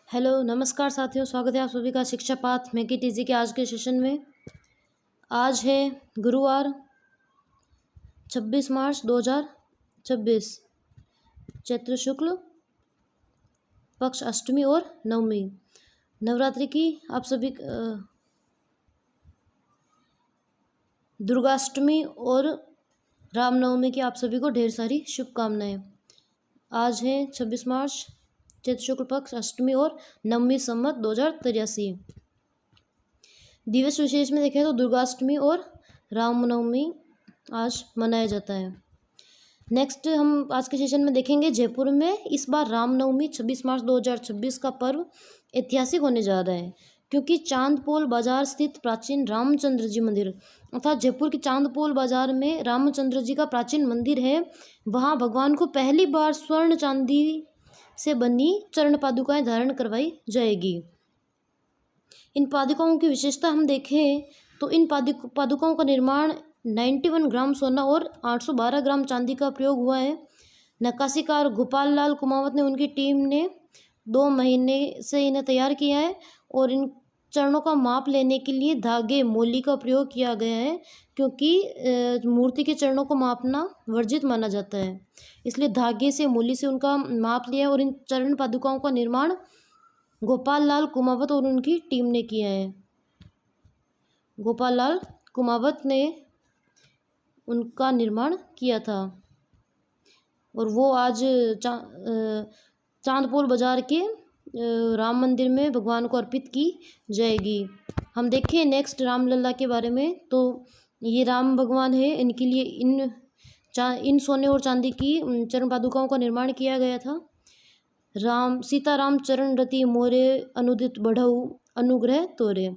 Hello नमस्कार साथियों, स्वागत है आप सभी का शिक्षा पाठ मेकी टीजी के आज के सेशन में। आज है गुरुवार 26 मार्च 2026, चैत्र शुक्ल पक्ष अष्टमी और नवमी। नवरात्रि की आप सभी दुर्गाष्टमी और रामनवमी की आप सभी को ढेर सारी शुभकामनाएं। आज है 26 मार्च, चैत्र शुक्ल पक्ष अष्टमी और नवमी संवत 2083। दिवस विशेष में देखें तो दुर्गाष्टमी और रामनवमी आज मनाया जाता है। नेक्स्ट हम आज के सेशन में देखेंगे जयपुर में इस बार रामनवमी 26 मार्च 2026 का पर्व ऐतिहासिक होने जा रहा है, क्योंकि चांदपोल बाजार स्थित प्राचीन रामचंद्र जी मंदिर अर्थात जयपुर के चांदपोल बाजार में रामचंद्र जी का प्राचीन मंदिर है। वहाँ भगवान को पहली बार स्वर्ण चांदी से बनी चरण पादुकाएं धारण करवाई जाएगी। इन पादुकाओं की विशेषता हम देखें तो इन पादुकाओं का निर्माण 91 ग्राम सोना और 812 ग्राम चांदी का प्रयोग हुआ है। नक्काशीकार गोपाल लाल कुमावत ने उनकी टीम ने 2 महीने से इन्हें तैयार किया है और इन चरणों का माप लेने के लिए धागे मोली का प्रयोग किया गया है, क्योंकि मूर्ति के चरणों को मापना वर्जित माना जाता है। इसलिए धागे से मोली से उनका माप लिया है और इन चरण पादुकाओं का निर्माण गोपाल लाल कुमावत और उनकी टीम ने किया है। गोपाल लाल कुमावत ने उनका निर्माण किया था और वो आज चांदपोल बाजार के राम मंदिर में भगवान को अर्पित की जाएगी। हम देखें नेक्स्ट रामलला के बारे में, तो ये राम भगवान है, इनके लिए इन सोने और चांदी की चरण पादुकाओं का निर्माण किया गया था। राम सीताराम चरण रति मोरे अनुदित बढ़ऊ अनुग्रह तोरे,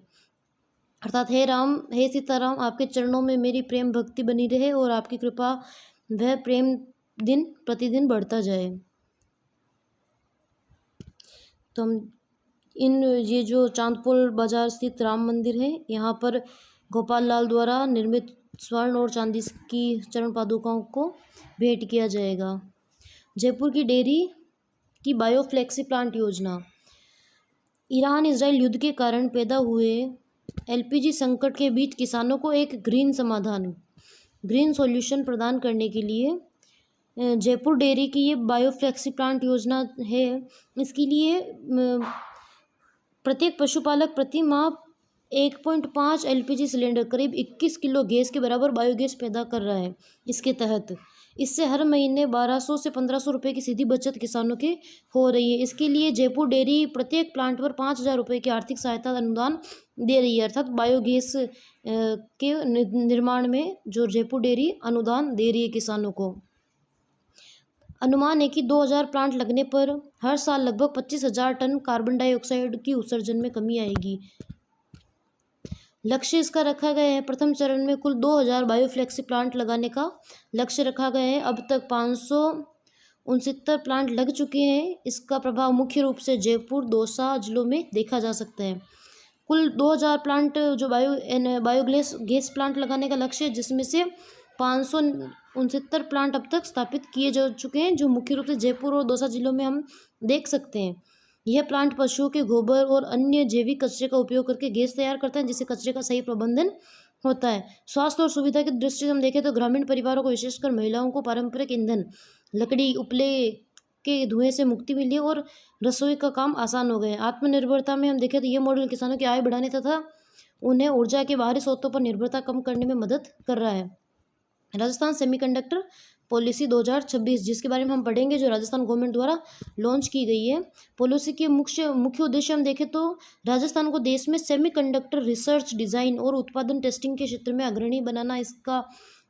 अर्थात हे राम हे सीताराम, आपके चरणों में मेरी प्रेम भक्ति बनी रहे और आपकी कृपा वह प्रेम दिन प्रतिदिन बढ़ता जाए। तो हम ये जो चांदपोल बाजार स्थित राम मंदिर है, यहाँ पर गोपाल लाल द्वारा निर्मित स्वर्ण और चांदी की चरण पादुकाओं को भेंट किया जाएगा। जयपुर की डेयरी की बायोफ्लेक्सी प्लांट योजना। ईरान इजराइल युद्ध के कारण पैदा हुए एलपीजी संकट के बीच किसानों को एक ग्रीन सॉल्यूशन प्रदान करने के लिए जयपुर डेयरी की ये बायोफ्लेक्सी प्लांट योजना है। इसके लिए प्रत्येक पशुपालक प्रति माह 1.5 एलपीजी सिलेंडर करीब 21 किलो गैस के बराबर बायोगैस पैदा कर रहा है। इसके तहत इससे हर महीने 1200 से 1500 रुपये की सीधी बचत किसानों के हो रही है। इसके लिए जयपुर डेयरी प्रत्येक प्लांट पर 5000 रुपये की आर्थिक सहायता अनुदान दे रही है, अर्थात बायोगैस के निर्माण में जो जयपुर डेयरी अनुदान दे रही है किसानों को। अनुमान है कि 2000 प्लांट लगने पर हर साल लगभग 25,000 टन कार्बन डाइऑक्साइड की उत्सर्जन में कमी आएगी। लक्ष्य इसका रखा गया है, प्रथम चरण में कुल 2000 बायोफ्लेक्सी प्लांट लगाने का लक्ष्य रखा गया है। अब तक 569 प्लांट लग चुके हैं। इसका प्रभाव मुख्य रूप से जयपुर दौसा जिलों में देखा जा सकता है। कुल 2000 प्लांट जो बायोगैस प्लांट लगाने का लक्ष्य है, जिसमें से 569 प्लांट अब तक स्थापित किए जा चुके हैं, जो मुख्य रूप से जयपुर और दौसा जिलों में हम देख सकते हैं। यह प्लांट पशुओं के गोबर और अन्य जैविक कचरे का उपयोग करके गैस तैयार करते हैं, जिससे कचरे का सही प्रबंधन होता है। स्वास्थ्य और सुविधा की दृष्टि से हम देखें तो ग्रामीण परिवारों को, विशेषकर महिलाओं को पारंपरिक ईंधन लकड़ी उपले के धुएं से मुक्ति मिली और रसोई का काम आसान हो गया। आत्मनिर्भरता में हम देखें तो यह मॉडल किसानों की आय बढ़ाने तथा उन्हें ऊर्जा के बाहरी स्रोतों पर निर्भरता कम करने में मदद कर रहा है। राजस्थान सेमीकंडक्टर पॉलिसी 2026, जिसके बारे में हम पढ़ेंगे, जो राजस्थान गवर्नमेंट द्वारा लॉन्च की गई है। पॉलिसी के मुख्य उद्देश्य हम देखें तो राजस्थान को देश में सेमीकंडक्टर रिसर्च, डिज़ाइन और उत्पादन टेस्टिंग के क्षेत्र में अग्रणी बनाना इसका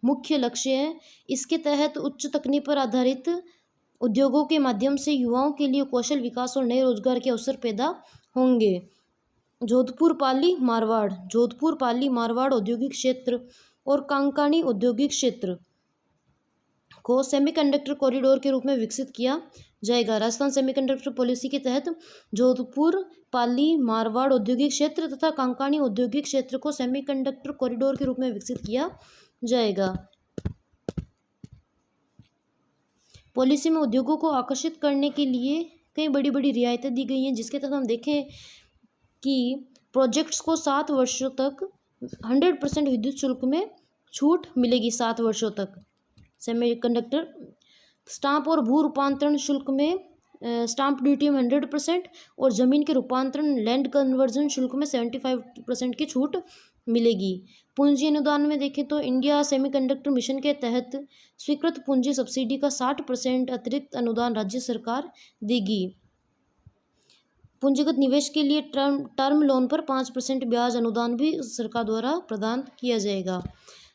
मुख्य लक्ष्य है। इसके तहत उच्च तकनीक पर आधारित उद्योगों के माध्यम से युवाओं के लिए कौशल विकास और नए रोजगार के अवसर पैदा होंगे। जोधपुर पाली मारवाड़ औद्योगिक क्षेत्र और कांकाणी औद्योगिक क्षेत्र को सेमीकंडक्टर कॉरिडोर के रूप में विकसित किया जाएगा। राजस्थान सेमीकंडक्टर पॉलिसी के तहत जोधपुर पाली मारवाड़ औद्योगिक क्षेत्र तथा कांकाणी औद्योगिक क्षेत्र को सेमीकंडक्टर कॉरिडोर के रूप में विकसित किया जाएगा। पॉलिसी में उद्योगों को आकर्षित करने के लिए कई बड़ी बड़ी रियायतें दी गई हैं, जिसके तहत हम देखें कि प्रोजेक्ट्स को 7 वर्षों तक 100% विद्युत शुल्क में छूट मिलेगी। 7 वर्षों तक सेमीकंडक्टर स्टाम्प और भू रूपांतरण शुल्क में स्टाम्प ड्यूटी में 100% और ज़मीन के रूपांतरण लैंड कन्वर्जन शुल्क में 75% की छूट मिलेगी। पूंजी अनुदान में देखें तो इंडिया सेमीकंडक्टर मिशन के तहत स्वीकृत पूंजी सब्सिडी का 60% अतिरिक्त अनुदान राज्य सरकार देगी। पूंजीगत निवेश के लिए टर्म लोन पर 5% ब्याज अनुदान भी सरकार द्वारा प्रदान किया जाएगा।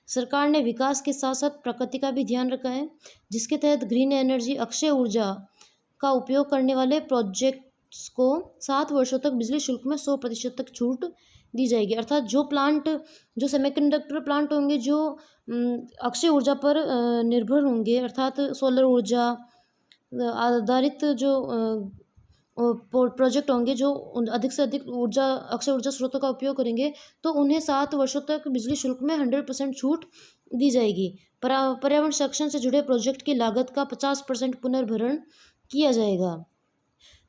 सरकार ने विकास के साथ साथ प्रकृति का भी ध्यान रखा है, जिसके तहत ग्रीन एनर्जी अक्षय ऊर्जा का उपयोग करने वाले प्रोजेक्ट्स को 7 वर्षों तक बिजली शुल्क में 100% तक छूट दी जाएगी। अर्थात जो सेमीकंडक्टर प्लांट होंगे जो अक्षय ऊर्जा पर निर्भर होंगे, अर्थात सोलर ऊर्जा आधारित जो प्रोजेक्ट होंगे जो अधिक से अधिक अक्षय ऊर्जा स्रोतों का उपयोग करेंगे, तो उन्हें 7 वर्षों तक बिजली शुल्क में 100% छूट दी जाएगी। पर्यावरण संरक्षण से जुड़े प्रोजेक्ट की लागत का 50% पुनर्भरण किया जाएगा।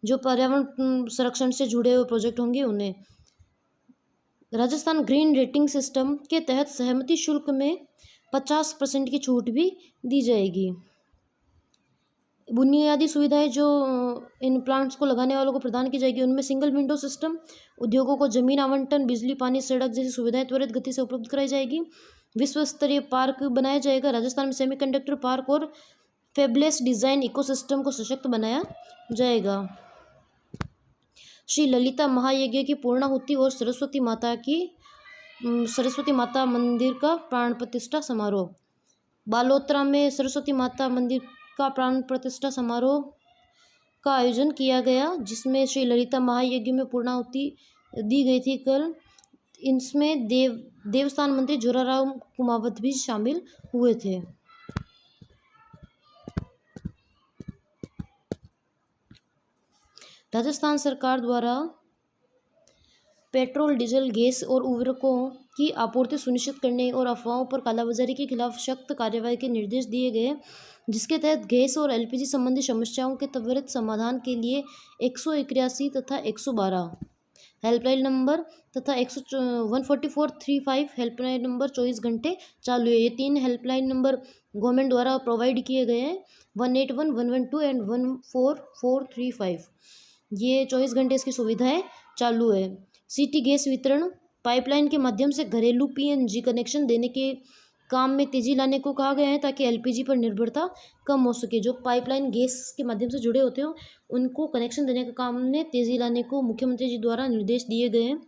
जो पर्यावरण संरक्षण से जुड़े हुए प्रोजेक्ट होंगे उन्हें राजस्थान ग्रीन रेटिंग सिस्टम के तहत सहमति शुल्क में 50% की छूट भी दी जाएगी। बुनियादी सुविधाएं जो इन प्लांट्स को लगाने वालों को प्रदान की जाएगी, उनमें सिंगल विंडो सिस्टम, उद्योगों को जमीन आवंटन, बिजली, पानी, सड़क जैसी सुविधाएं त्वरित गति से उपलब्ध कराई जाएगी। विश्व स्तरीय पार्क बनाया जाएगा। राजस्थान में सेमीकंडक्टर पार्क और फेबलेस डिजाइन इकोसिस्टम को सशक्त बनाया जाएगा। श्री ललिता महायज्ञ की पूर्णाहुति और सरस्वती माता मंदिर का प्राण प्रतिष्ठा समारोह। बालोतरा में सरस्वती माता मंदिर का प्राण प्रतिष्ठा समारोह का आयोजन किया गया, जिसमें श्री ललिता महायज्ञ में पूर्णाहुति दी गई थी कल। इसमें देवस्थान मंत्री जोराराव कुमावत भी शामिल हुए थे। राजस्थान सरकार द्वारा पेट्रोल, डीजल, गैस और उर्वरकों की आपूर्ति सुनिश्चित करने और अफवाहों पर कालाबाजारी के खिलाफ सख्त कार्रवाई के निर्देश दिए गए, जिसके तहत गैस और एलपीजी संबंधी समस्याओं के त्वरित समाधान के लिए 181 तथा 112 हेल्पलाइन नंबर तथा 14435 हेल्पलाइन नंबर 24 घंटे चालू है। ये 3 हेल्पलाइन नंबर गवर्नमेंट द्वारा प्रोवाइड किए गए हैं, 181, 112 एंड 14435। ये 24 घंटे इसकी सुविधाएं चालू है। सिटी गैस वितरण पाइपलाइन के माध्यम से घरेलू पीएनजी कनेक्शन देने के काम में तेजी लाने को कहा गया है, ताकि एलपीजी पर निर्भरता कम हो सके। जो पाइपलाइन गैस के माध्यम से जुड़े होते हो उनको कनेक्शन देने के काम में तेजी लाने को मुख्यमंत्री जी द्वारा निर्देश दिए गए हैं।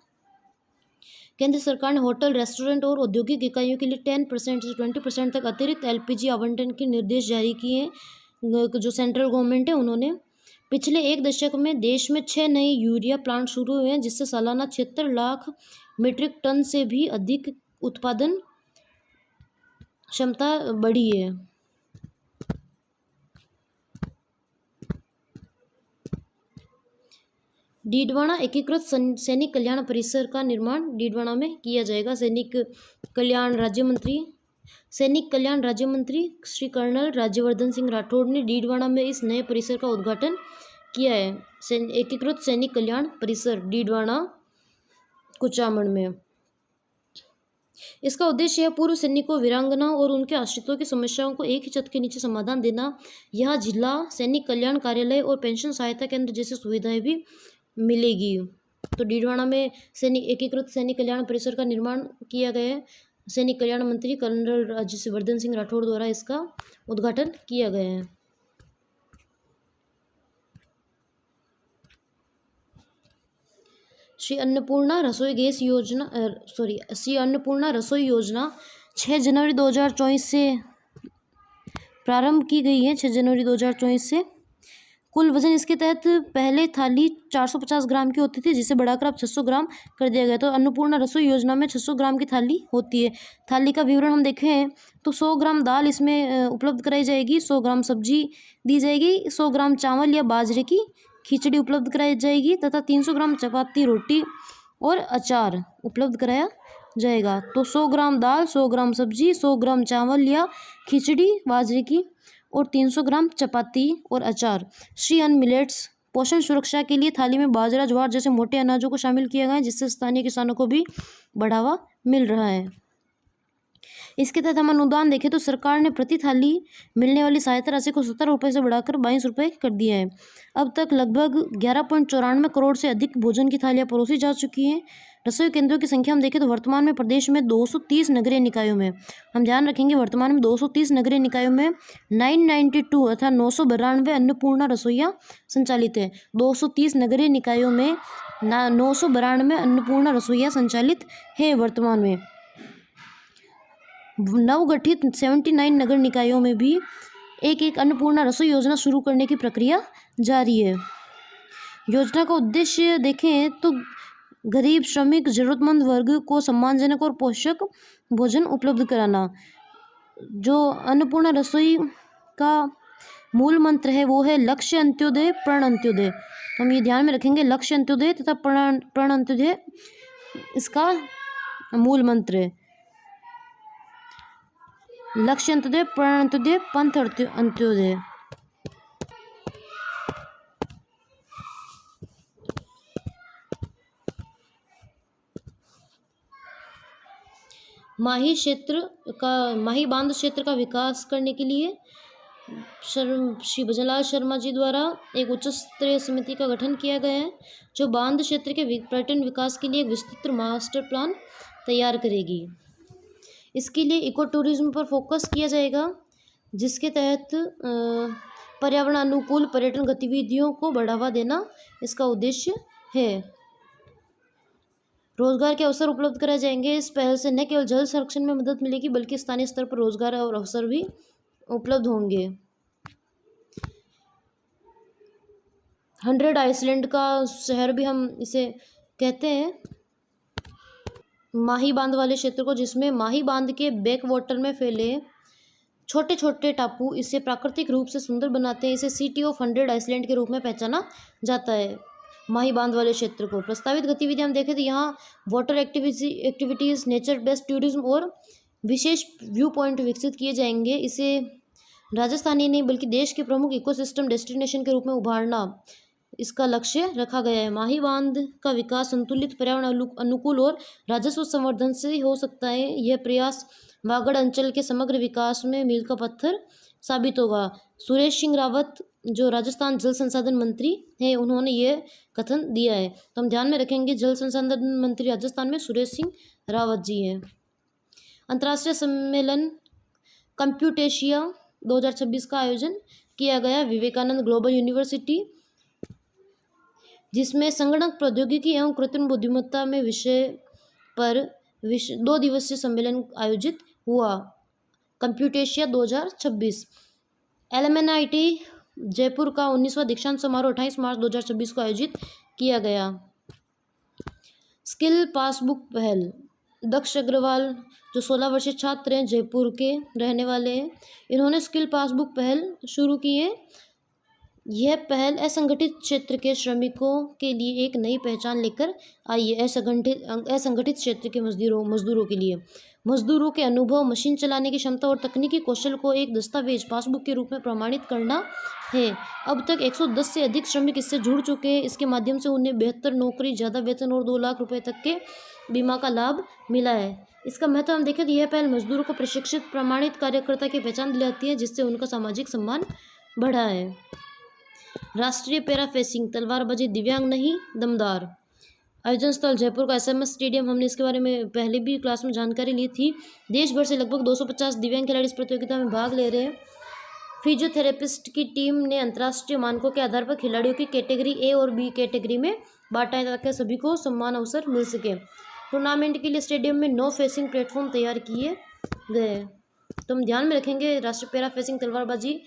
केंद्र सरकार ने होटल, रेस्टोरेंट और औद्योगिक इकाइयों के लिए 10% से 20% तक अतिरिक्त एलपीजी आवंटन के निर्देश जारी किए हैं। जो सेंट्रल गवर्नमेंट है उन्होंने पिछले 1 दशक में देश में 6 नए यूरिया प्लांट शुरू हुए हैं, जिससे सालाना 76 लाख मीट्रिक टन से भी अधिक उत्पादन क्षमता बढ़ी है। डीडवाना एकीकृत सैनिक कल्याण परिसर का निर्माण डीडवाना में किया जाएगा। सैनिक कल्याण राज्य मंत्री श्री कर्नल राज्यवर्धन सिंह राठौड़ ने डीडवाना में इस नए परिसर का उद्घाटन किया है। एकीकृत सैनिक कल्याण परिसर डीडवाना कुचामन में। इसका उद्देश्य है पूर्व सैनिकों, वीरांगना और उनके आश्रितों की समस्याओं को एक ही छत के नीचे समाधान देना। यहाँ जिला सैनिक कल्याण कार्यालय और पेंशन सहायता केंद्र जैसी सुविधाएं भी मिलेगी। तो डीडवाना में एकीकृत सैनिक कल्याण परिसर का निर्माण किया गया है। सैनिक कल्याण मंत्री कर्नल राज्यवर्धन सिंह राठौड़ द्वारा इसका उद्घाटन किया गया है। श्री अन्नपूर्णा रसोई योजना 6 जनवरी 2024 से प्रारंभ की गई है। 6 जनवरी 2024 से कुल वजन इसके तहत पहले थाली 450 ग्राम की होती थी, जिसे बढ़ाकर अब 600 ग्राम कर दिया गया। तो अन्नपूर्णा रसोई योजना में 600 ग्राम की थाली होती है। थाली का विवरण हम देखें तो 100 ग्राम दाल इसमें उपलब्ध कराई जाएगी, 100 ग्राम सब्जी दी जाएगी, 100 ग्राम चावल या बाजरे की खिचड़ी उपलब्ध कराई जाएगी तथा 300 ग्राम चपाती, रोटी और अचार उपलब्ध कराया जाएगा। तो 100 ग्राम दाल, 100 ग्राम सब्जी, 100 ग्राम चावल या खिचड़ी बाजरे की और 300 ग्राम चपाती और अचार। श्री अन्न मिलेट्स पोषण सुरक्षा के लिए थाली में बाजरा, ज्वार जैसे मोटे अनाजों को शामिल किया गया है, जिससे स्थानीय किसानों को भी बढ़ावा मिल रहा है। इसके तहत हम अनुदान देखें तो सरकार ने प्रति थाली मिलने वाली सहायता राशि को 70 रुपये से बढ़ाकर 22 रुपये कर दिया है। अब तक लगभग 11.94 करोड़ से अधिक भोजन की थालियां परोसी जा चुकी हैं। रसोई केंद्रों की संख्या हम देखें तो वर्तमान में प्रदेश में 230 नगरीय निकायों में, हम ध्यान रखेंगे वर्तमान में 230 नगरीय निकायों में 992 अर्थात 992 अन्नपूर्णा रसोइयाँ संचालित है। 230 नगरीय निकायों में 992 अन्नपूर्णा रसोइयाँ संचालित है। वर्तमान में नवगठित 79 नगर निकायों में भी एक अन्नपूर्णा रसोई योजना शुरू करने की प्रक्रिया जारी है। योजना का उद्देश्य देखें तो गरीब, श्रमिक, जरूरतमंद वर्ग को सम्मानजनक और पोषक भोजन उपलब्ध कराना। जो अन्नपूर्णा रसोई का मूल मंत्र है वो है लक्ष्य अंत्योदय प्रण अंत्योदय। तो हम ये ध्यान में रखेंगे, लक्ष्य अंत्योदय तथा प्रण अंत्योदय इसका मूल मंत्र है। लक्ष्य अंत्योदय, प्रण अंत्योदय, पंथ अंत्योदय। माही बांध क्षेत्र का विकास करने के लिए श्री भजनलाल शर्मा जी द्वारा एक उच्च स्तरीय समिति का गठन किया गया है, जो बांध क्षेत्र के पर्यटन विकास के लिए एक विस्तृत मास्टर प्लान तैयार करेगी। इसके लिए इको टूरिज्म पर फोकस किया जाएगा, जिसके तहत पर्यावरण अनुकूल पर्यटन गतिविधियों को बढ़ावा देना इसका उद्देश्य है। रोजगार के अवसर उपलब्ध कराए जाएंगे। इस पहल से न केवल जल संरक्षण में मदद मिलेगी, बल्कि स्थानीय स्तर पर रोजगार और अवसर भी उपलब्ध होंगे। 100 आइसलैंड का शहर भी हम इसे कहते हैं, माही बांध वाले क्षेत्र को, जिसमें माही बांध के बैक वाटर में फैले छोटे छोटे टापू इसे प्राकृतिक रूप से सुंदर बनाते हैं। इसे सिटी ऑफ 100 आइसलैंड के रूप में पहचाना जाता है। माही बांध वाले क्षेत्र को प्रस्तावित गतिविधियां हम देखें तो यहाँ water activities, nature based tourism और विशेष व्यू पॉइंट विकसित किए जाएंगे। इसे राजस्थान ही नहीं बल्कि देश के प्रमुख इकोसिस्टम डेस्टिनेशन के रूप में उभारना इसका लक्ष्य रखा गया है। माही बांध का विकास संतुलित, पर्यावरण अनुकूल और राजस्व संवर्धन से हो सकता है। यह प्रयास वागड़ अंचल के समग्र विकास में मील का पत्थर साबित होगा। सुरेश सिंह रावत जो राजस्थान जल संसाधन मंत्री हैं, उन्होंने ये कथन दिया है। तो हम ध्यान में रखेंगे जल संसाधन मंत्री राजस्थान में सुरेश सिंह रावत जी हैं। अंतर्राष्ट्रीय सम्मेलन कंप्यूटेशिया 2026 का आयोजन किया गया विवेकानंद ग्लोबल यूनिवर्सिटी, जिसमें संगणक प्रौद्योगिकी एवं कृत्रिम बुद्धिमत्ता में विषय पर 2 दिवसीय सम्मेलन आयोजित हुआ। कंप्यूटेशिया 2026। LMNIT जयपुर का 19वां दीक्षांत समारोह 28 मार्च 2026 को आयोजित किया गया। स्किल पासबुक पहल, दक्ष अग्रवाल जो 16 वर्षीय छात्र हैं, जयपुर के रहने वाले हैं, इन्होंने स्किल पासबुक पहल शुरू की है। यह पहल असंगठित क्षेत्र के श्रमिकों के लिए एक नई पहचान लेकर आई है। असंगठित क्षेत्र के मजदूरों के लिए मजदूरों के अनुभव, मशीन चलाने की क्षमता और तकनीकी कौशल को एक दस्तावेज पासबुक के रूप में प्रमाणित करना है। अब तक 110 से अधिक श्रमिक इससे जुड़ चुके हैं। इसके माध्यम से उन्हें बेहतर नौकरी, ज़्यादा वेतन और 2 लाख रुपए तक के बीमा का लाभ मिला है। इसका महत्व हम देखें तो यह पहल मजदूरों को प्रशिक्षित प्रमाणित कार्यकर्ता की पहचान दिलाती है, जिससे उनका सामाजिक सम्मान बढ़ा है। राष्ट्रीय पैरा फेंसिंग तलवारबाजी दिव्यांग नहीं दमदार, आयोजन स्थल जयपुर का SMS स्टेडियम। हमने इसके बारे में पहले भी क्लास में जानकारी ली थी। देश भर से लगभग 250 दिव्यांग खिलाड़ी इस प्रतियोगिता में भाग ले रहे हैं। फिजियोथेरेपिस्ट की टीम ने अंतर्राष्ट्रीय मानकों के आधार पर खिलाड़ियों की कैटेगरी A और B कैटेगरी में बांटा है, ताकि सभी को समान अवसर मिल सके। टूर्नामेंट के लिए स्टेडियम में 9 फेसिंग प्लेटफॉर्म तैयार किए गए। तो हम ध्यान में रखेंगे राष्ट्रीय पैरा फेंसिंग तलवारबाजी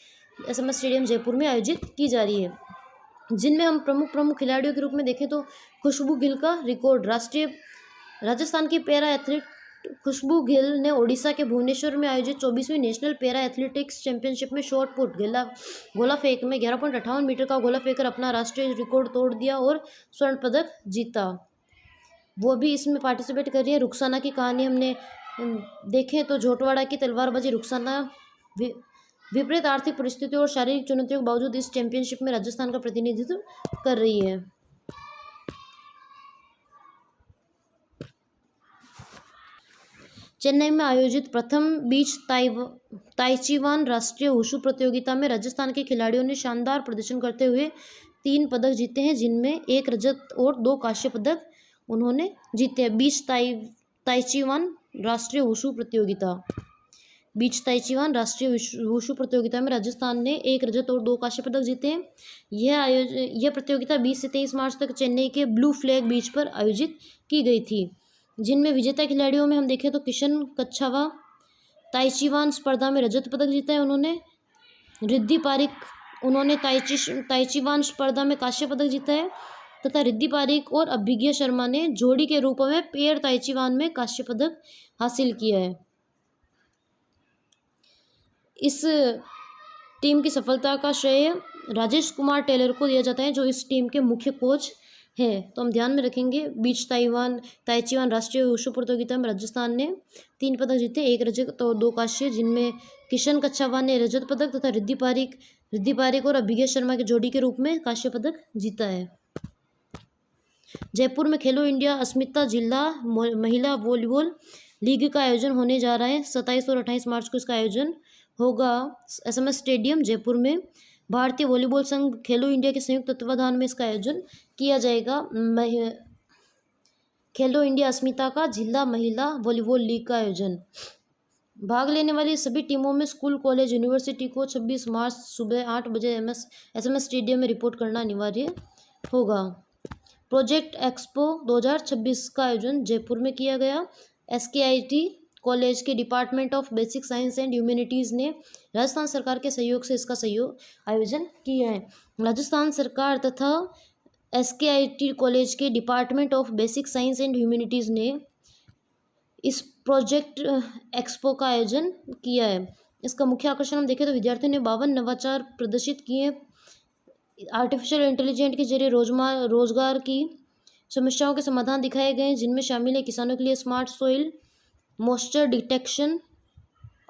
SMS स्टेडियम जयपुर में आयोजित की जा रही है, जिनमें हम प्रमुख खिलाड़ियों के रूप में देखें तो खुशबू गिल का रिकॉर्ड। राजस्थान की पैरा एथलीट खुशबू गिल ने ओडिशा के भुवनेश्वर में आयोजित 24वीं नेशनल पैरा एथलेटिक्स चैंपियनशिप में शॉट पुट गोला फेंक में 11.58 मीटर का गोला फेंकर अपना राष्ट्रीय रिकॉर्ड तोड़ दिया और स्वर्ण पदक जीता। वो भी इसमें पार्टिसिपेट कर रही है। रुखसाना की कहानी हमने देखें तो झोटवाड़ा की तलवारबाजी रुखसाना विपरीत आर्थिक परिस्थितियों और शारीरिक चुनौतियों के बावजूद इस चैंपियनशिप में राजस्थान का प्रतिनिधित्व कर रही है। चेन्नई में आयोजित प्रथम बीच ताइचीवान राष्ट्रीय वुशु प्रतियोगिता में राजस्थान के खिलाड़ियों ने शानदार प्रदर्शन करते हुए 3 पदक जीते हैं, जिनमें 1 रजत और 2 कांस्य पदक उन्होंने जीते हैं। ताइचीवान राष्ट्रीय वुशु प्रतियोगिता वुशु प्रतियोगिता में राजस्थान ने 1 रजत और 2 कांस्य पदक जीते हैं। यह प्रतियोगिता 20 से 23 मार्च तक चेन्नई के ब्लू फ्लैग बीच पर आयोजित की गई थी, जिनमें विजेता खिलाड़ियों में हम देखें तो किशन कच्छावा ताइचीवान स्पर्धा में रजत पदक जीता है उन्होंने। रिद्धि पारिक उन्होंने ताइचीवान स्पर्धा में कांस्य पदक जीता है, तथा रिद्धि पारिक और अभिज्ञा शर्मा ने जोड़ी के रूप में पेयर ताइचीवान में कांस्य पदक हासिल किया है। इस टीम की सफलता का श्रेय राजेश कुमार टेलर को दिया जाता है, जो इस टीम के मुख्य कोच है। तो हम ध्यान में रखेंगे, बीच ताइचीवान राष्ट्रीय वुशु प्रतियोगिता में राजस्थान ने 3 पदक जीते, 1 रजत और 2 कांस्य, जिनमें किशन कच्छावा ने रजत पदक तथा रिद्धि पारिक और अभिज्ञा शर्मा के जोड़ी के रूप में कांस्य पदक जीता है। जयपुर में खेलो इंडिया अस्मिता जिला महिला वॉलीबॉल लीग का आयोजन होने जा रहा है। 27 और 28 मार्च को इसका आयोजन होगा SMS स्टेडियम जयपुर में। भारतीय वॉलीबॉल संघ खेलो इंडिया के संयुक्त तत्वाधान में इसका आयोजन किया जाएगा। खेलो इंडिया अस्मिता का जिला महिला वॉलीबॉल लीग का आयोजन। भाग लेने वाली सभी टीमों में स्कूल, कॉलेज, यूनिवर्सिटी को 26 मार्च सुबह 8 बजे SMS स्टेडियम में रिपोर्ट करना अनिवार्य होगा। प्रोजेक्ट एक्सपो 2026 का आयोजन जयपुर में किया गया। SKIT कॉलेज के department of basic science and humanities ने राजस्थान सरकार के सहयोग से इसका आयोजन किया है। राजस्थान सरकार तथा SKIT कॉलेज के department of basic science and humanities ने इस प्रोजेक्ट एक्सपो का आयोजन किया है। इसका मुख्य आकर्षण हम देखें तो विद्यार्थियों ने 52 नवाचार प्रदर्शित किए। आर्टिफिशियल इंटेलिजेंस के जरिए रोजगार की समस्याओं के समाधान दिखाए गए, जिनमें शामिल है किसानों के लिए smart soil moisture detection,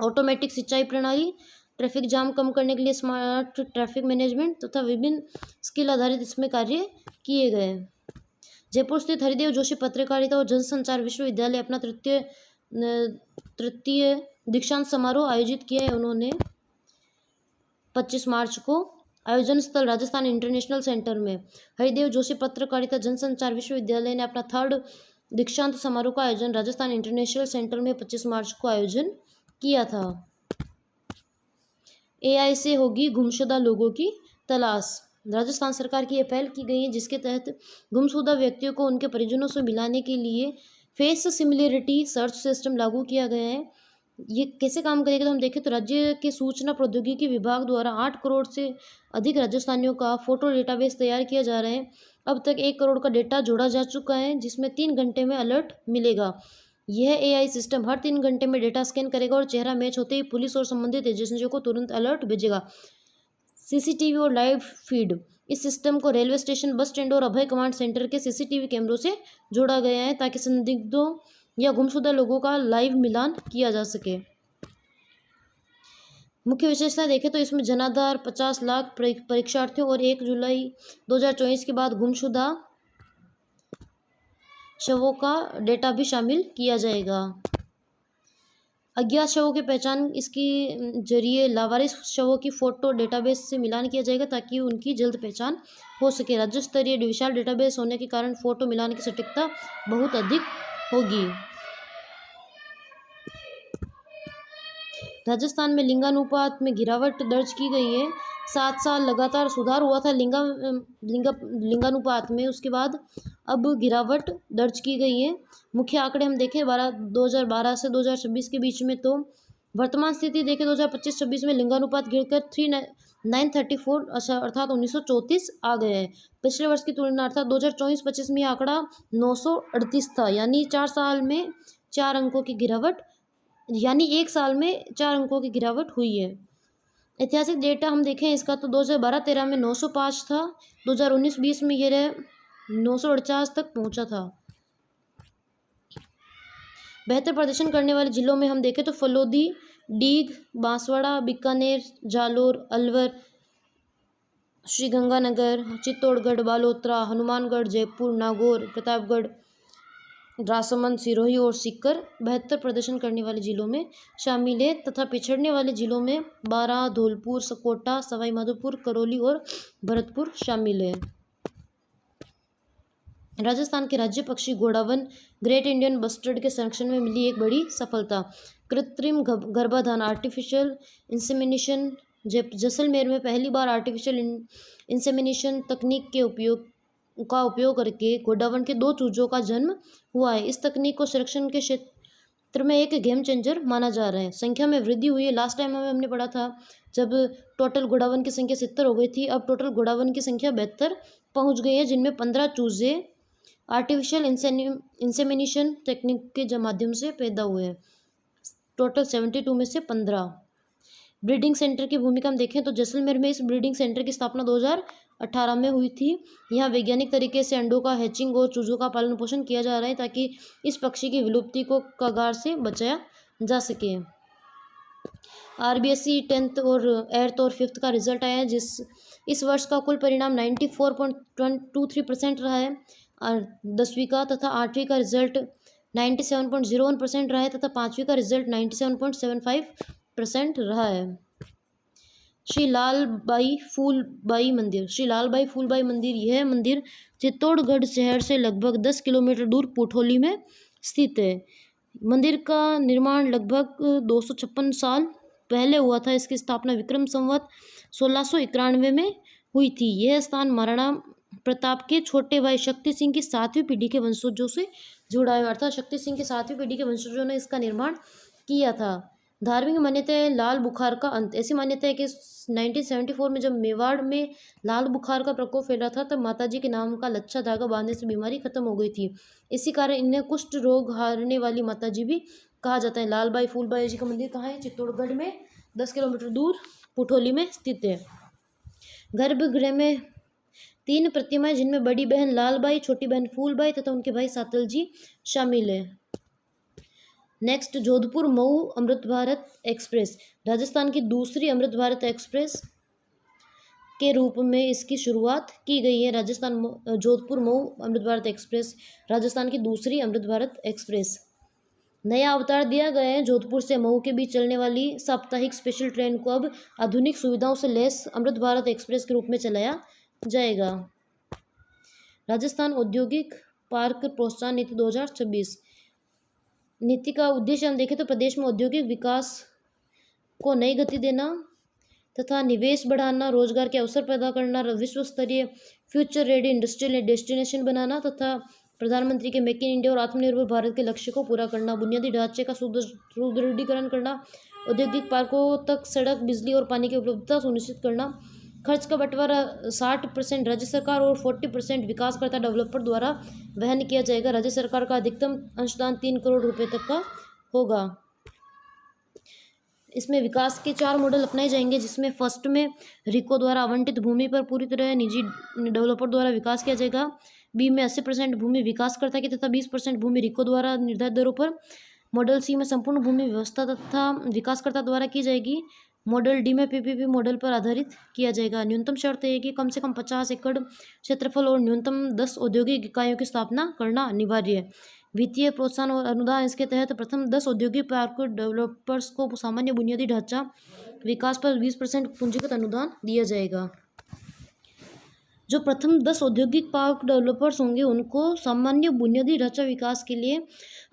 automatic सिंचाई प्रणाली, ट्रैफिक जाम कम करने के लिए स्मार्ट ट्रैफिक मैनेजमेंट तथा विभिन्न स्किल आधारित इसमें कार्य किए गए। जयपुर स्थित हरिदेव जोशी पत्रकारिता और जनसंचार विश्वविद्यालय अपना तृतीय दीक्षांत समारोह आयोजित किया है उन्होंने 25 मार्च को। आयोजन स्थल राजस्थान इंटरनेशनल सेंटर में। हरिदेव जोशी पत्रकारिता जनसंचार विश्वविद्यालय ने अपना 3rd दीक्षांत समारोह का आयोजन राजस्थान इंटरनेशनल सेंटर में 25 मार्च को आयोजन किया था। AI से होगी गुमशुदा लोगों की तलाश। राजस्थान सरकार की यह पहल की गई है, जिसके तहत गुमशुदा व्यक्तियों को उनके परिजनों से मिलाने के लिए फेस सिमिलरिटी सर्च सिस्टम लागू किया गया है। ये कैसे काम करेगा तो हम देखें तो राज्य के सूचना प्रौद्योगिकी विभाग द्वारा 8 करोड़ से अधिक राजस्थानियों का फोटो डेटाबेस तैयार किया जा रहा है। अब तक 1 करोड़ का डेटा जोड़ा जा चुका है, जिसमें 3 घंटे में अलर्ट मिलेगा। यह AI सिस्टम हर 3 घंटे में डेटा स्कैन करेगा और चेहरा मैच होते ही पुलिस और संबंधित एजेंसियों को तुरंत अलर्ट भेजेगा। CCTV और लाइव फीड। इस सिस्टम को रेलवे स्टेशन, बस स्टैंड और अभय कमांड सेंटर के CCTV कैमरों से जोड़ा गया है, ताकि संदिग्धों या गुमशुदा लोगों का लाइव मिलान किया जा सके। मुख्य विशेषता देखें तो इसमें जनाधार 50 लाख परीक्षार्थियों और 1 जुलाई 2024 के बाद गुमशुदा शवों का डेटा भी शामिल किया जाएगा। अज्ञात शवों की पहचान इसके जरिए लावारिस शवों की फोटो डेटाबेस से मिलान किया जाएगा, ताकि उनकी जल्द पहचान हो सके। राज्य स्तरीय विशाल डेटाबेस होने के कारण फोटो मिलान की सटीकता बहुत अधिक होगी। राजस्थान में लिंगानुपात में गिरावट दर्ज की गई है। 7 साल लगातार सुधार हुआ था लिंगानुपात में, उसके बाद अब गिरावट दर्ज की गई है। मुख्य आंकड़े हम देखें 2012 से 2026 के बीच में, तो वर्तमान स्थिति देखें 2025-26 में लिंगानुपात गिरकर 934 अर्थात 1934 आ गया है। पिछले वर्ष की तुलना अर्थात 2024-25 में यह आंकड़ा 938 था, यानी 4 साल में 4 अंकों की गिरावट, यानी 1 साल में 4 अंकों की गिरावट हुई है। ऐतिहासिक डेटा हम देखें इसका तो 2012-13 में 905 था, 2019-20 में यह 948 तक पहुंचा था। बेहतर प्रदर्शन करने वाले जिलों में हम देखें तो फलोदी डीग, बांसवाड़ा, बीकानेर, जालोर, अलवर, श्रीगंगानगर, चित्तौड़गढ़, बालोतरा, हनुमानगढ़, जयपुर, नागौर, प्रतापगढ़, राजसमंद, सिरोही और सीकर बेहतर प्रदर्शन करने वाले जिलों में शामिल है तथा पिछड़ने वाले जिलों में बारां, धौलपुर, कोटा, सवाई माधोपुर, करौली और भरतपुर शामिल है। राजस्थान के राज्य पक्षी घोड़ावन ग्रेट इंडियन बस्टर्ड के संरक्षण में मिली एक बड़ी सफलता। कृत्रिम गर्भाधान आर्टिफिशियल इंसेमिनेशन, जैसलमेर में पहली बार आर्टिफिशियल इंसेमिनेशन तकनीक के उपयोग करके घोड़ावन के 2 चूजों का जन्म हुआ है। इस तकनीक को संरक्षण के क्षेत्र में एक गेम चेंजर माना जा रहा है। संख्या में वृद्धि हुई है। लास्ट टाइम हमने पढ़ा था जब टोटल घोड़ावन की संख्या 70 हो गई थी, अब टोटल घोड़ावन की संख्या 72 पहुंच गई है, जिनमें 15 चूजे आर्टिफिशियल इंसेमिनेशन टेक्निक के माध्यम से पैदा हुए हैं। टोटल 72 में से 15। ब्रीडिंग सेंटर की भूमिका हम देखें तो जैसलमेर में इस ब्रीडिंग सेंटर की स्थापना 2018 में हुई थी। यहाँ वैज्ञानिक तरीके से अंडों का हैचिंग और चूजों का पालन पोषण किया जा रहा है ताकि इस पक्षी की विलुप्ति को कगार से बचाया जा सके। RBSC 10th और 8th और 5th का रिजल्ट आया है, इस वर्ष का कुल परिणाम 94.23% रहा है और 10वीं का तथा 8वीं का रिजल्ट 97.01% रहा है तथा 5वीं का रिजल्ट 97.75% रहा है। श्री लाल बाई फूलबाई मंदिर, यह मंदिर चित्तौड़गढ़ शहर से लगभग 10 किलोमीटर दूर पुठोली में स्थित है। मंदिर का निर्माण लगभग 256 साल पहले हुआ था। इसकी स्थापना विक्रम संवत 1691 में हुई थी। यह स्थान महाराणा प्रताप के छोटे भाई शक्ति सिंह की 7वीं पीढ़ी के वंशजों से जुड़ा है, अर्थात शक्ति सिंह की 7वीं पीढ़ी के वंशजों ने इसका निर्माण किया था। धार्मिक मान्यता है लाल बुखार का अंत। ऐसी मान्यता है कि 1974 में जब मेवाड़ में लाल बुखार का प्रकोप फैला था तब माताजी के नाम का लच्छा धागा बांधने से बीमारी खत्म हो गई थी। इसी कारण इन्हें कुष्ठ रोग हारने वाली माताजी भी कहा जाता है। लाल बाई फूलबाई जी का मंदिर कहाँ है? चित्तौड़गढ़ में 10 किलोमीटर दूर पुठोली में स्थित है। गर्भगृह में 3 प्रतिमाएं जिनमें बड़ी बहन लालबाई, छोटी बहन फूलबाई तथा उनके भाई सातल जी शामिल है। Next, Jodhpur Mau Amrit Bharat express. राजस्थान की दूसरी अमृत भारत एक्सप्रेस के रूप में इसकी शुरुआत की गई है। जोधपुर मऊ अमृत भारत एक्सप्रेस राजस्थान की दूसरी अमृत भारत एक्सप्रेस। नया अवतार दिया गया है। जोधपुर से मऊ के बीच चलने वाली साप्ताहिक स्पेशल ट्रेन को अब आधुनिक सुविधाओं से लैस अमृत भारत एक्सप्रेस के रूप में चलाया जाएगा। राजस्थान औद्योगिक पार्क प्रोत्साहन नीति 2026। नीति का उद्देश्य हम देखें तो प्रदेश में औद्योगिक विकास को नई गति देना तथा निवेश बढ़ाना, रोजगार के अवसर पैदा करना, विश्व स्तरीय फ्यूचर रेडी इंडस्ट्रियल डेस्टिनेशन बनाना तथा प्रधानमंत्री के मेक इन इंडिया और आत्मनिर्भर भारत के लक्ष्य को पूरा करना, बुनियादी ढांचे का सुदृढ़ीकरण करना, औद्योगिक पार्कों तक सड़क, बिजली और पानी की उपलब्धता सुनिश्चित करना। खर्च का बंटवारा 60% राज्य सरकार और 40% विकासकर्ता डेवलपर द्वारा वहन किया जाएगा। राज्य सरकार का अधिकतम अंशदान 3 करोड़ रुपए तक का होगा। इसमें विकास के 4 मॉडल अपनाए जाएंगे, जिसमें फर्स्ट में रिको द्वारा आवंटित भूमि पर पूरी तरह निजी डेवलपर द्वारा विकास किया जाएगा। बी में 80% भूमि विकासकर्ता की तथा 20% भूमि रिको द्वारा निर्धारित दरों पर। मॉडल सी में संपूर्ण भूमि व्यवस्था तथा विकासकर्ता द्वारा की जाएगी। मॉडल डी में पीपीपी मॉडल पर आधारित किया जाएगा। न्यूनतम शर्त है कि कम से कम 50 एकड़ क्षेत्रफल और न्यूनतम 10 औद्योगिक इकाइयों की स्थापना करना अनिवार्य है। वित्तीय प्रोत्साहन और अनुदान इसके तहत प्रथम 10 औद्योगिक पार्क डेवलपर्स को सामान्य बुनियादी ढांचा विकास पर 20% पूंजीगत अनुदान दिया जाएगा। जो प्रथम 10 औद्योगिक पार्क डेवलपर्स होंगे उनको सामान्य बुनियादी ढांचा विकास के लिए,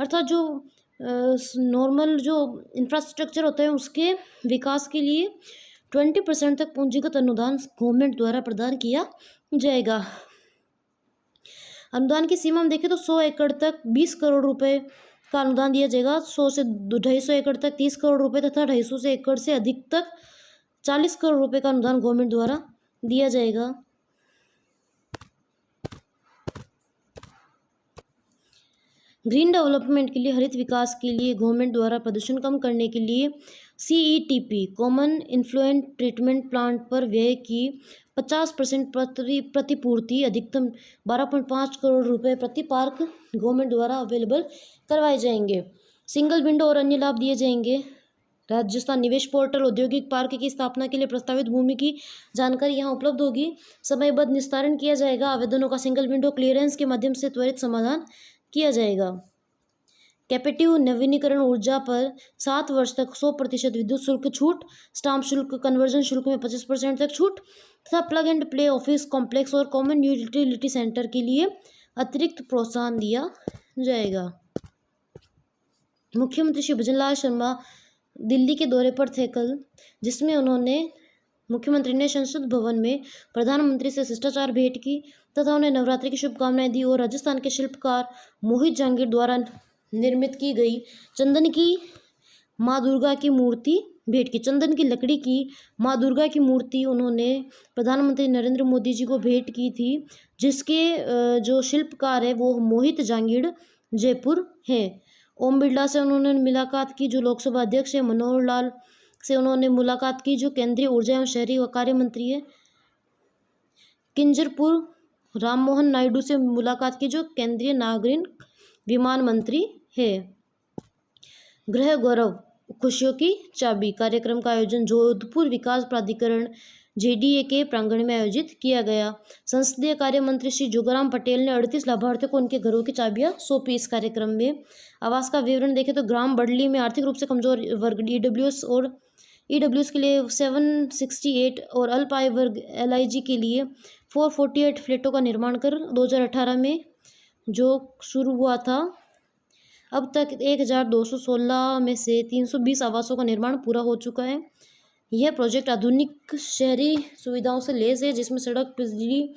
अर्थात जो नॉर्मल जो इंफ्रास्ट्रक्चर होता है उसके विकास के लिए 20% तक पूंजीगत अनुदान गवर्नमेंट द्वारा प्रदान किया जाएगा। अनुदान की सीमा हम देखें तो 100 एकड़ तक 20 करोड़ रुपए का अनुदान दिया जाएगा। 100 से 250 एकड़ तक 30 करोड़ रुपए तथा 250 से एकड़ से अधिक तक 40 करोड़ रुपए का अनुदान गवर्नमेंट द्वारा दिया जाएगा। ग्रीन डेवलपमेंट के लिए, हरित विकास के लिए गवर्नमेंट द्वारा प्रदूषण कम करने के लिए CETP common influential treatment plant पर व्यय की 50% प्रतिपूर्ति अधिकतम 12.5 करोड़ रुपए प्रति पार्क गवर्नमेंट द्वारा अवेलेबल करवाए जाएंगे। सिंगल विंडो और अन्य लाभ दिए जाएंगे। राजस्थान निवेश पोर्टल औद्योगिक पार्क की स्थापना के लिए प्रस्तावित भूमि की जानकारी यहाँ उपलब्ध होगी। समयबद्ध निस्तारण किया जाएगा। आवेदनों का सिंगल विंडो क्लियरेंस के माध्यम से त्वरित समाधान किया जाएगा। कैपेटिव नवीनीकरण ऊर्जा पर 7 वर्ष तक 100% विद्युत शुल्क छूट, स्टाम्प शुल्क कन्वर्जन शुल्क में 25% तक छूट तथा plug and play office complex और कॉमन यूटिलिटी सेंटर के लिए अतिरिक्त प्रोत्साहन दिया जाएगा। मुख्यमंत्री श्री भजनलाल शर्मा दिल्ली के दौरे पर थे कल, जिसमें मुख्यमंत्री ने संसद भवन में प्रधानमंत्री से शिष्टाचार भेंट की तथा उन्हें नवरात्रि की शुभकामनाएं दी और राजस्थान के शिल्पकार मोहित जहांगीर द्वारा निर्मित की गई चंदन की माँ दुर्गा की मूर्ति भेंट की। चंदन की लकड़ी की माँ दुर्गा की मूर्ति उन्होंने प्रधानमंत्री नरेंद्र मोदी जी को भेंट की थी, जिसके जो शिल्पकार है वो मोहित जहांगीर जयपुर है। ओम बिरला से उन्होंने मुलाकात की, जो लोकसभा अध्यक्ष है। मनोहर लाल से उन्होंने मुलाकात की, जो केंद्रीय ऊर्जा एवं शहरी कार्य मंत्री है। किंजरपुर राम मोहन नायडू से मुलाकात की, जो केंद्रीय नागरिक विमान मंत्री है। गृह गौरव खुशियों की चाबी कार्यक्रम का आयोजन जोधपुर विकास प्राधिकरण JDA के प्रांगण में आयोजित किया गया। संसदीय कार्य मंत्री श्री जोगाराम पटेल ने 38 लाभार्थियों को उनके घरों की चाबियां सौंपी। इस कार्यक्रम में आवास का विवरण देखें तो ग्राम बडली में आर्थिक रूप से कमजोर वर्ग EWS के लिए 768 और अल्प आय वर्ग LIG के लिए 448 फ्लैटों का निर्माण कर 2018 में जो शुरू हुआ था, अब तक 1216 में से 320 आवासों का निर्माण पूरा हो चुका है। यह प्रोजेक्ट आधुनिक शहरी सुविधाओं से लैस है, जिसमें सड़क, बिजली,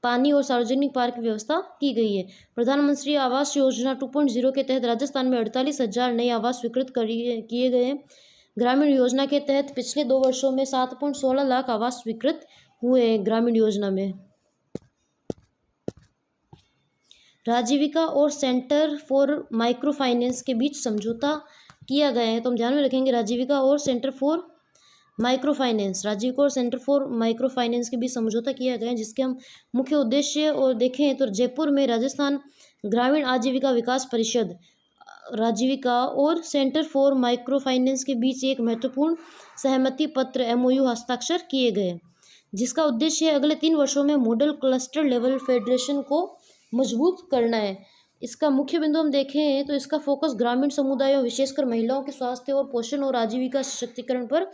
पानी और सार्वजनिक पार्क की व्यवस्था की गई है। प्रधानमंत्री आवास योजना 2.0 के तहत राजस्थान में 48,000 नए आवास स्वीकृत किए गए हैं। ग्रामीण योजना के तहत पिछले 2 वर्षों में 7.16 लाख आवास स्वीकृत हुए हैं। ग्रामीण योजना में राजीविका और सेंटर फॉर माइक्रो फाइनेंस के बीच समझौता किया गया है। तो हम ध्यान में रखेंगे राजीविका और सेंटर फॉर माइक्रो फाइनेंस के बीच समझौता किया गया है, जिसके हम मुख्य उद्देश्य और देखें तो जयपुर में राजस्थान ग्रामीण आजीविका विकास परिषद राजीविका और सेंटर फॉर माइक्रो फाइनेंस के बीच एक महत्वपूर्ण सहमति पत्र MOU हस्ताक्षर किए गए, जिसका उद्देश्य अगले 3 वर्षों में मॉडल क्लस्टर लेवल फेडरेशन को मजबूत करना है। इसका मुख्य बिंदु हम देखें तो इसका फोकस ग्रामीण समुदायों, विशेषकर महिलाओं के स्वास्थ्य और पोषण और आजीविका सशक्तिकरण पर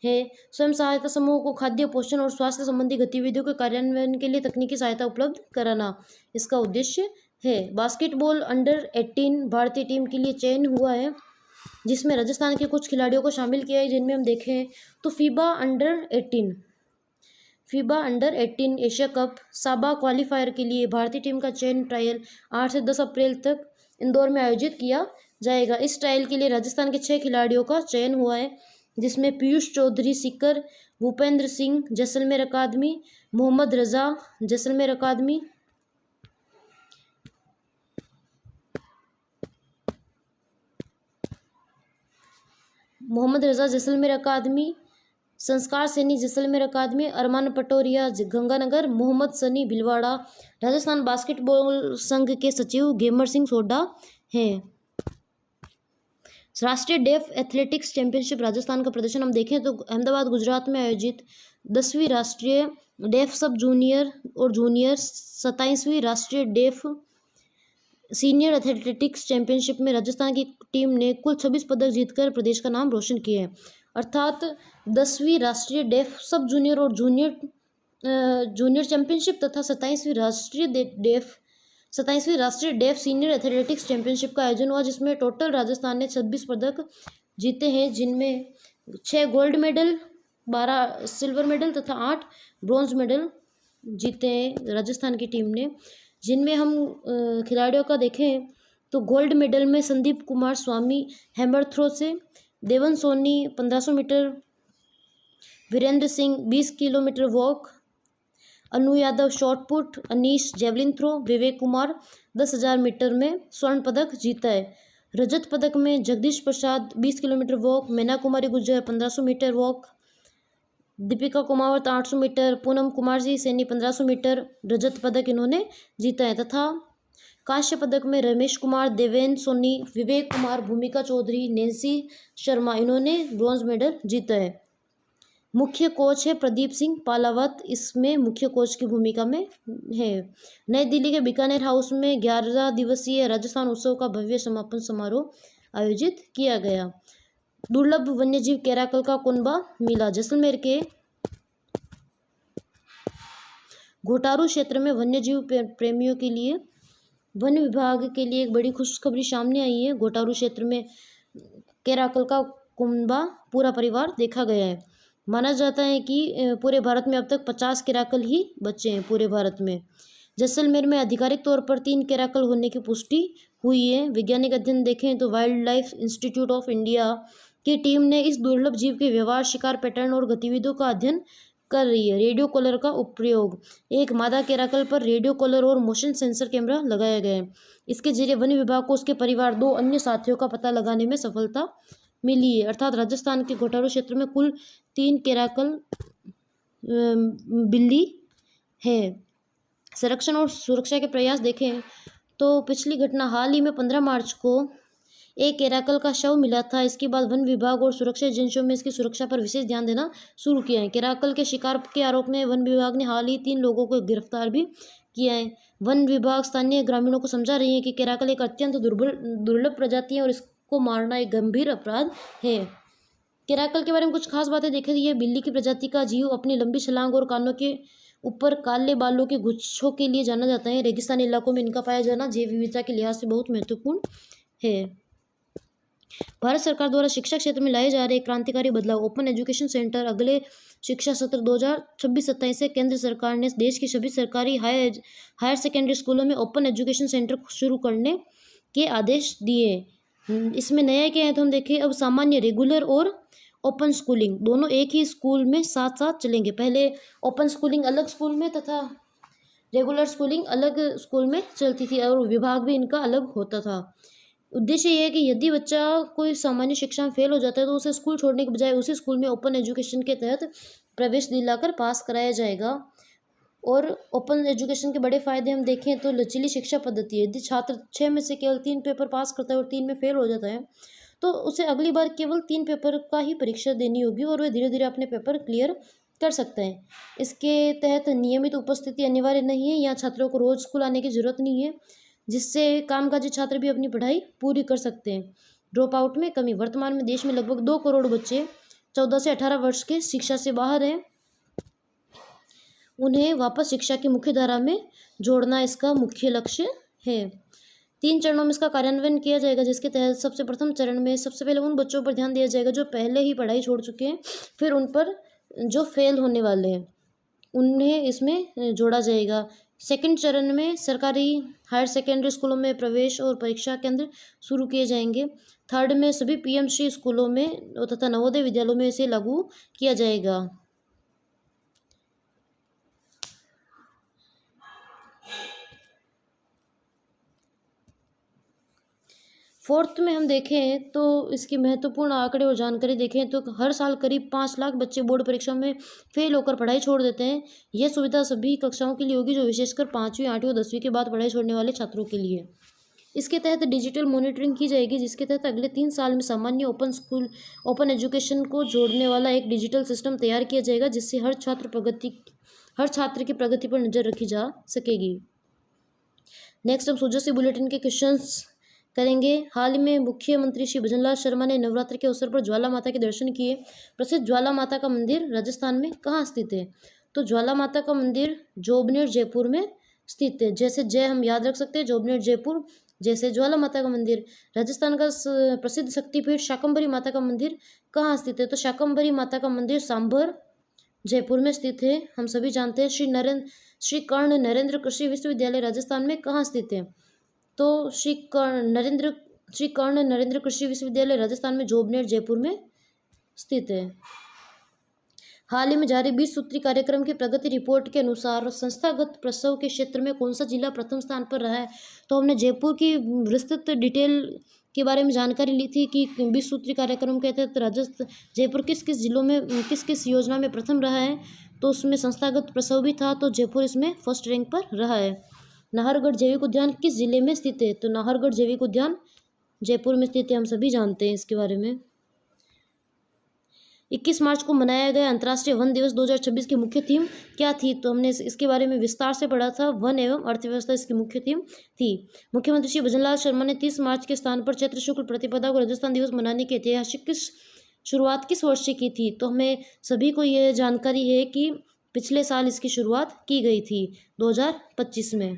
है। स्वयं सहायता समूह को खाद्य, पोषण और स्वास्थ्य संबंधी गतिविधियों के कार्यान्वयन के लिए तकनीकी सहायता उपलब्ध कराना इसका उद्देश्य है। बास्केटबॉल अंडर 18 भारतीय टीम के लिए चयन हुआ है, जिसमें राजस्थान के कुछ खिलाड़ियों को शामिल किया है, जिनमें हम देखें तो फीबा अंडर 18 एशिया कप साबा क्वालिफायर के लिए भारतीय टीम का चयन ट्रायल 8 से 10 अप्रैल तक इंदौर में आयोजित किया जाएगा। इस ट्रायल के लिए राजस्थान के 6 खिलाड़ियों का चयन हुआ है, जिसमें पीयूष चौधरी सीकर, भूपेंद्र सिंह जैसलमेर अकादमी, मोहम्मद रजा जैसलमेर अकादमी, संस्कार सैनी जैसलमेर अकादमी, अरमान पटोरिया गंगानगर, मोहम्मद सनी भिलवाड़ा। राजस्थान बास्केटबॉल संघ के सचिव गेमर सिंह सोडा हैं। राष्ट्रीय डेफ एथलेटिक्स चैंपियनशिप राजस्थान का प्रदर्शन हम देखें तो अहमदाबाद गुजरात में आयोजित 10वीं राष्ट्रीय डेफ सब जूनियर और जूनियर 27वीं राष्ट्रीय डेफ सीनियर एथलेटिक्स चैंपियनशिप में राजस्थान की टीम ने कुल 26 पदक जीतकर प्रदेश का नाम रोशन किया है। अर्थात 10वीं राष्ट्रीय डेफ सब जूनियर और जूनियर चैंपियनशिप तथा 27वीं राष्ट्रीय डेफ सीनियर एथलेटिक्स चैंपियनशिप का आयोजन हुआ, जिसमें टोटल राजस्थान ने 26 पदक जीते हैं, जिनमें 6 गोल्ड मेडल, 12 सिल्वर मेडल तथा 8 ब्रॉन्ज मेडल जीते हैं राजस्थान की टीम ने। जिनमें हम खिलाड़ियों का देखें तो गोल्ड मेडल में संदीप कुमार स्वामी हैमर थ्रो से, Devan Soni 1500 metre, Virendra Singh 20 kilometre walk, Anu Yadav shot put, Anish javelin throw, Vivek Kumar 10,000 metre में स्वर्ण पदक जीता है। रजत पदक में Jagdish Prasad 20 kilometre walk, Meena Kumari Gurjar 1500 metre walk, Deepika Kumawat 800 metre, Poonam Kumar ji Saini 1500 metre रजत पदक इन्होंने जीता है। तथा कांस्य पदक में रमेश कुमार, देवेन सोनी, विवेक कुमार, भूमिका चौधरी, नैन्सी शर्मा, इन्होंने ब्रॉन्ज मेडल जीता है। मुख्य कोच है प्रदीप सिंह पालावत, इसमें मुख्य कोच की भूमिका में है। नई दिल्ली के बीकानेर हाउस में 11 दिवसीय राजस्थान उत्सव का भव्य समापन समारोह आयोजित किया गया। दुर्लभ वन्यजीव केराकल का कुनबा मिला। जैसलमेर के घोटारू क्षेत्र में वन्यजीव प्रेमियों के लिए वन विभाग के लिए एक बड़ी खुशखबरी सामने आई है। घोटारू क्षेत्र में केराकल का कुनबा पूरा परिवार देखा गया है। माना जाता है कि पूरे भारत में अब तक 50 केराकल ही बचे हैं पूरे भारत में। जैसलमेर में आधिकारिक तौर पर 3 केराकल होने की पुष्टि हुई है। वैज्ञानिक अध्ययन देखें तो wild life institute of India की टीम ने इस दुर्लभ जीव के व्यवहार, शिकार पैटर्न और गतिविधियों का अध्ययन कर रही है। रेडियो कॉलर का उपयोग। एक मादा केराकल पर रेडियो कॉलर और मोशन सेंसर कैमरा लगाया गया है। इसके जरिए वन विभाग को उसके परिवार 2 अन्य साथियों का पता लगाने में सफलता मिली है। अर्थात राजस्थान के घोटारू क्षेत्र में कुल 3 केराकल बिल्ली है। संरक्षण और सुरक्षा के प्रयास देखें तो पिछली घटना हाल ही में 15 मार्च को एक केराकल का शव मिला था। इसके बाद वन विभाग और सुरक्षा एजेंसियों में इसकी सुरक्षा पर विशेष ध्यान देना शुरू किया है। केराकल के शिकार के आरोप में वन विभाग ने हाल ही 3 लोगों को गिरफ्तार भी किया है। वन विभाग स्थानीय ग्रामीणों को समझा रही है कि केराकल एक अत्यंत दुर्लभ प्रजाति है और इसको मारना एक गंभीर अपराध है। केराकल के बारे में कुछ खास बातें देखें तो यह बिल्ली की प्रजाति का जीव अपनी लंबी छलांग और कानों के ऊपर काले बालों के गुच्छों के लिए जाना जाता है। रेगिस्तानी इलाकों में इनका पाया जाना जैव विविधता के लिहाज से बहुत महत्वपूर्ण है। भारत सरकार द्वारा शिक्षा क्षेत्र में लाए जा रहे क्रांतिकारी बदलाव। ओपन एजुकेशन सेंटर अगले शिक्षा सत्र 2026-27 से केंद्र सरकार ने देश की सभी सरकारी हायर सेकेंडरी स्कूलों में ओपन एजुकेशन सेंटर शुरू करने के आदेश दिए। इसमें नया क्या है तो हम देखें, अब सामान्य रेगुलर और ओपन स्कूलिंग दोनों एक ही स्कूल में साथ साथ चलेंगे। पहले ओपन स्कूलिंग अलग स्कूल में तथा रेगुलर स्कूलिंग अलग स्कूल में चलती थी और विभाग भी इनका अलग होता था। उद्देश्य ये है कि यदि बच्चा कोई सामान्य शिक्षा में फेल हो जाता है तो उसे स्कूल छोड़ने के बजाय उसी स्कूल में ओपन एजुकेशन के तहत प्रवेश दिलाकर पास कराया जाएगा। और ओपन एजुकेशन के बड़े फायदे हम देखें तो लचीली शिक्षा पद्धति है। यदि छात्र 6 में से केवल 3 पेपर पास करता है और 3 में फेल हो जाता है तो उसे अगली बार केवल 3 पेपर का ही परीक्षा देनी होगी और वह धीरे धीरे अपने पेपर क्लियर कर सकते हैं। इसके तहत नियमित उपस्थिति अनिवार्य नहीं है। यहाँ छात्रों को रोज स्कूल आने की जरूरत नहीं है, जिससे कामकाजी छात्र भी अपनी पढ़ाई पूरी कर सकते हैं। ड्रॉप आउट में कमी। वर्तमान में देश में लगभग 2 करोड़ बच्चे 14 से 18 वर्ष के शिक्षा से बाहर हैं। उन्हें वापस शिक्षा की मुख्य धारा में जोड़ना इसका मुख्य लक्ष्य है। 3 चरणों में इसका कार्यान्वयन किया जाएगा, जिसके तहत सबसे प्रथम चरण में सबसे पहले उन बच्चों पर ध्यान दिया जाएगा जो पहले ही पढ़ाई छोड़ चुके हैं। फिर उन पर जो फेल होने वाले हैं उन्हें इसमें जोड़ा जाएगा। सेकंड चरण में सरकारी हायर सेकेंडरी स्कूलों में प्रवेश और परीक्षा केंद्र शुरू किए जाएंगे। थर्ड में सभी पीएमसी स्कूलों में तथा नवोदय विद्यालयों में इसे लागू किया जाएगा। फोर्थ में हम देखें तो इसकी महत्वपूर्ण आंकड़े और जानकारी देखें तो हर साल करीब 5 लाख बच्चे बोर्ड परीक्षा में फेल होकर पढ़ाई छोड़ देते हैं। यह सुविधा सभी कक्षाओं के लिए होगी, जो विशेषकर 5वीं, 8वीं और 10वीं के बाद पढ़ाई छोड़ने वाले छात्रों के लिए। इसके तहत डिजिटल मॉनिटरिंग की जाएगी, जिसके तहत अगले 3 साल में सामान्य ओपन एजुकेशन को जोड़ने वाला एक डिजिटल सिस्टम तैयार किया जाएगा, जिससे हर छात्र की प्रगति पर नजर रखी जा सकेगी। नेक्स्ट हम सुजसी बुलेटिन के क्वेश्चंस करेंगे। हाल ही में मुख्यमंत्री श्री भजनलाल शर्मा ने नवरात्रि के अवसर पर ज्वाला माता के दर्शन किए। प्रसिद्ध ज्वाला माता का मंदिर राजस्थान में कहाँ स्थित है? तो ज्वाला माता का मंदिर जोबनेर जयपुर में स्थित है। जैसे जय हम याद रख सकते हैं, जोबनेर जयपुर, जैसे ज्वाला माता का मंदिर। राजस्थान का प्रसिद्ध शक्तिपीठ शाकंभरी माता का मंदिर कहाँ स्थित है? तो शाकंभरी माता का मंदिर सांभर जयपुर में स्थित है। हम सभी जानते हैं। श्री कर्ण नरेंद्र कृषि विश्वविद्यालय राजस्थान में कहाँ स्थित है? तो श्री कर्ण नरेंद्र कृषि विश्वविद्यालय राजस्थान में जोबनेर जयपुर में स्थित है। हाल ही में जारी 20 सूत्री कार्यक्रम की प्रगति रिपोर्ट के अनुसार संस्थागत प्रसव के क्षेत्र में कौन सा जिला प्रथम स्थान पर रहा है? तो हमने जयपुर की विस्तृत डिटेल के बारे में जानकारी ली थी कि 20 सूत्री कार्यक्रम के तहत जयपुर किस किस जिलों में किस किस योजना में प्रथम रहा है। तो उसमें संस्थागत प्रसव भी था, तो जयपुर इसमें फर्स्ट रैंक पर रहा है। नाहरगढ़ जैविक उद्यान किस जिले में स्थित है? तो नाहरगढ़ जैविक उद्यान जयपुर में स्थित है, हम सभी जानते हैं इसके बारे में। 21 मार्च को मनाया गया अंतर्राष्ट्रीय वन दिवस 2026 की मुख्य थीम क्या थी? तो हमने इसके बारे में विस्तार से पढ़ा था। वन एवं अर्थव्यवस्था इसकी मुख्य थीम थी। मुख्यमंत्री श्री भजनलाल शर्मा ने 30 मार्च के स्थान पर चैत्र शुक्ल प्रतिपदा को राजस्थान दिवस मनाने की ऐतिहासिक शुरुआत किस वर्ष से की थी? तो हमें सभी को यह जानकारी है कि पिछले साल इसकी शुरुआत की गई थी, 2025 में।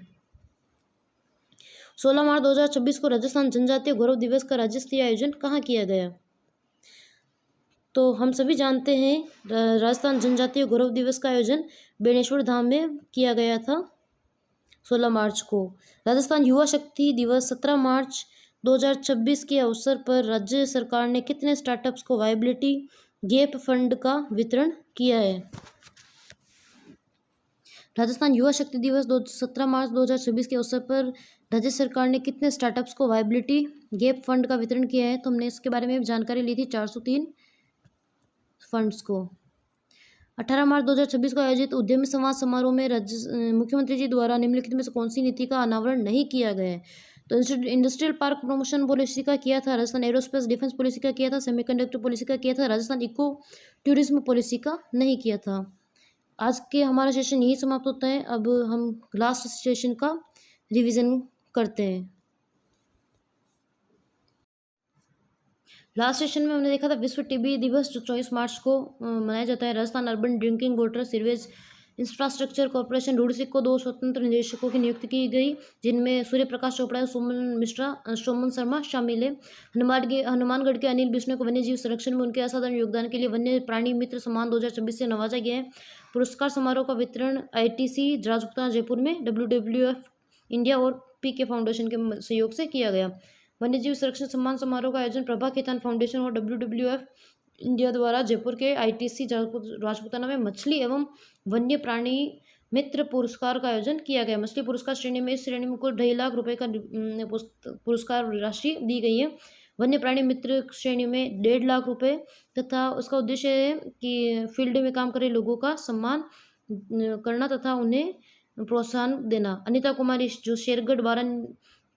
16 मार्च 2026 को राजस्थान जनजातीय गौरव दिवस का राज्य स्तरीय आयोजन कहाँ किया गया? तो हम सभी जानते हैं राजस्थान जनजातीय गौरव दिवस का आयोजन बेणेश्वर धाम में किया गया था 16 मार्च को। राजस्थान युवा शक्ति दिवस 17 मार्च 2026 के अवसर पर राज्य सरकार ने कितने स्टार्टअप्स को वायबिलिटी गैप फंड का वितरण किया है? राजस्थान युवा शक्ति दिवस 17 मार्च 2026 के अवसर पर राज्य सरकार ने कितने स्टार्टअप्स को वायबिलिटी गैप फंड का वितरण किया है? तो हमने इसके बारे में जानकारी ली थी 403 फंड्स को। 18 मार्च 2026 को आयोजित उद्यमी संवाद समारोह में मुख्यमंत्री जी द्वारा निम्नलिखित में से कौन सी नीति का अनावरण नहीं किया गया है? तो इंडस्ट्रियल पार्क प्रमोशन पॉलिसी का किया था, राजस्थान एरोस्पेस डिफेंस पॉलिसी का किया था, सेमीकंडक्टर पॉलिसी का किया था, राजस्थान इको टूरिज्म पॉलिसी का नहीं किया था। आज के हमारा सेशन यही समाप्त होता है। अब हम लास्ट सेशन का रिवीजन करते हैं। लास्ट सेशन में हमने देखा था विश्व टीबी दिवस जो 24 मार्च को मनाया जाता है। Rajasthan urban drinking water sewerage infrastructure corporation रूड़सी को 2 स्वतंत्र निदेशकों की नियुक्ति की गई, जिनमें सूर्य प्रकाश चोपड़ा और सोमन शर्मा शामिल है। हनुमानगढ़ के अनिल बिश्नोई को वन्य जीव संरक्षण में उनके असाधारण योगदान के लिए वन्य प्राणी मित्र सम्मान 2026 से नवाजा गया है। पुरस्कार समारोह का वितरण ITC राजपुताना जयपुर में WWF इंडिया और PK फाउंडेशन के सहयोग से किया गया। वन्यजीव संरक्षण सम्मान समारोह का आयोजन प्रभा खेतान फाउंडेशन और WWF इंडिया द्वारा जयपुर के ITC राजपुताना में मछली एवं वन्य प्राणी मित्र पुरस्कार का आयोजन किया गया। मछली पुरस्कार श्रेणी में इस श्रेणी में कुल 2.5 लाख रुपए का पुरस्कार राशि दी गई है। वन्य प्राणी मित्र श्रेणी में 1.5 लाख रुपए तथा उसका उद्देश्य है कि फील्ड में काम कर रहे लोगों का सम्मान करना तथा उन्हें प्रोत्साहन देना। अनिता कुमारी जो शेरगढ़ बारन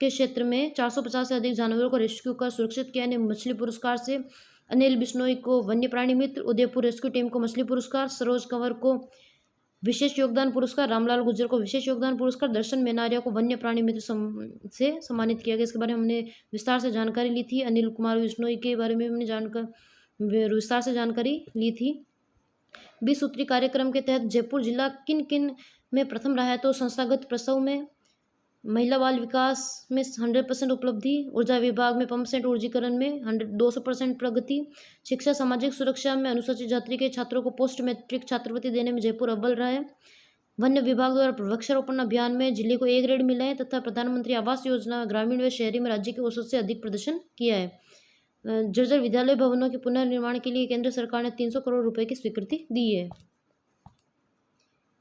के क्षेत्र में 450 से अधिक जानवरों को रेस्क्यू कर सुरक्षित किया ने मछली पुरस्कार से। अनिल बिश्नोई को वन्य प्राणी मित्र, उदयपुर रेस्क्यू टीम को मछली पुरस्कार, सरोज कंवर को विशेष योगदान पुरस्कार, रामलाल गुर्जर को विशेष योगदान पुरस्कार, दर्शन मेनारिया को वन्य प्राणी मित्र से सम्मानित किया गया। इसके बारे में हमने विस्तार से जानकारी ली थी। अनिल कुमार बिश्नोई के बारे में हमने विस्तार से जानकारी ली थी। 20 सूत्री कार्यक्रम के तहत जयपुर जिला किन किन में प्रथम रहा है? तो संस्थागत प्रसव में, महिला बाल विकास में 100% उपलब्धि, ऊर्जा विभाग में पंप सेट ऊर्जीकरण में 200% प्रगति, शिक्षा सामाजिक सुरक्षा में अनुसूचित जाति के छात्रों को पोस्ट मैट्रिक छात्रवृत्ति देने में जयपुर अव्वल रहा है। वन्य विभाग द्वारा वृक्षारोपण अभियान में जिले को A ग्रेड मिला है तथा प्रधानमंत्री आवास योजना ग्रामीण व शहरी में राज्य की औसत से अधिक प्रदर्शन किया है। जर्जर विद्यालय भवनों के पुनर्निर्माण के लिए केंद्र सरकार ने 300 करोड़ रुपए की स्वीकृति दी है।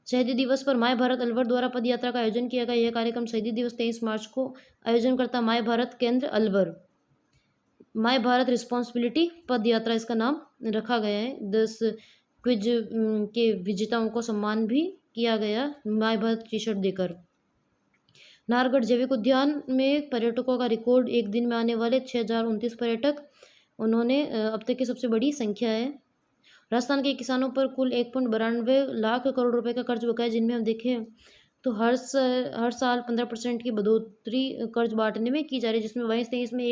शहीदी दिवस पर माय भारत अलवर द्वारा पद यात्रा का आयोजन किया गया। यह कार्यक्रम शहीदी दिवस 23 मार्च को आयोजन करता माय भारत केंद्र अलवर। माय भारत रिस्पॉन्सिबिलिटी पद यात्रा इसका नाम रखा गया है। 10 क्विज के विजेताओं को सम्मान भी किया गया माय भारत टी-शर्ट देकर। नाहरगढ़ जैविक उद्यान में पर्यटकों का रिकॉर्ड एक दिन में आने वाले 6029 पर्यटक उन्होंने अब तक की सबसे बड़ी संख्या है। राजस्थान के किसानों पर कुल 1.92 लाख करोड़ रुपए का कर्ज बकाया, जिनमें हम देखें तो हर साल 15% की बढ़ोतरी कर्ज बांटने में की जा रही है, जिसमें 22-23 में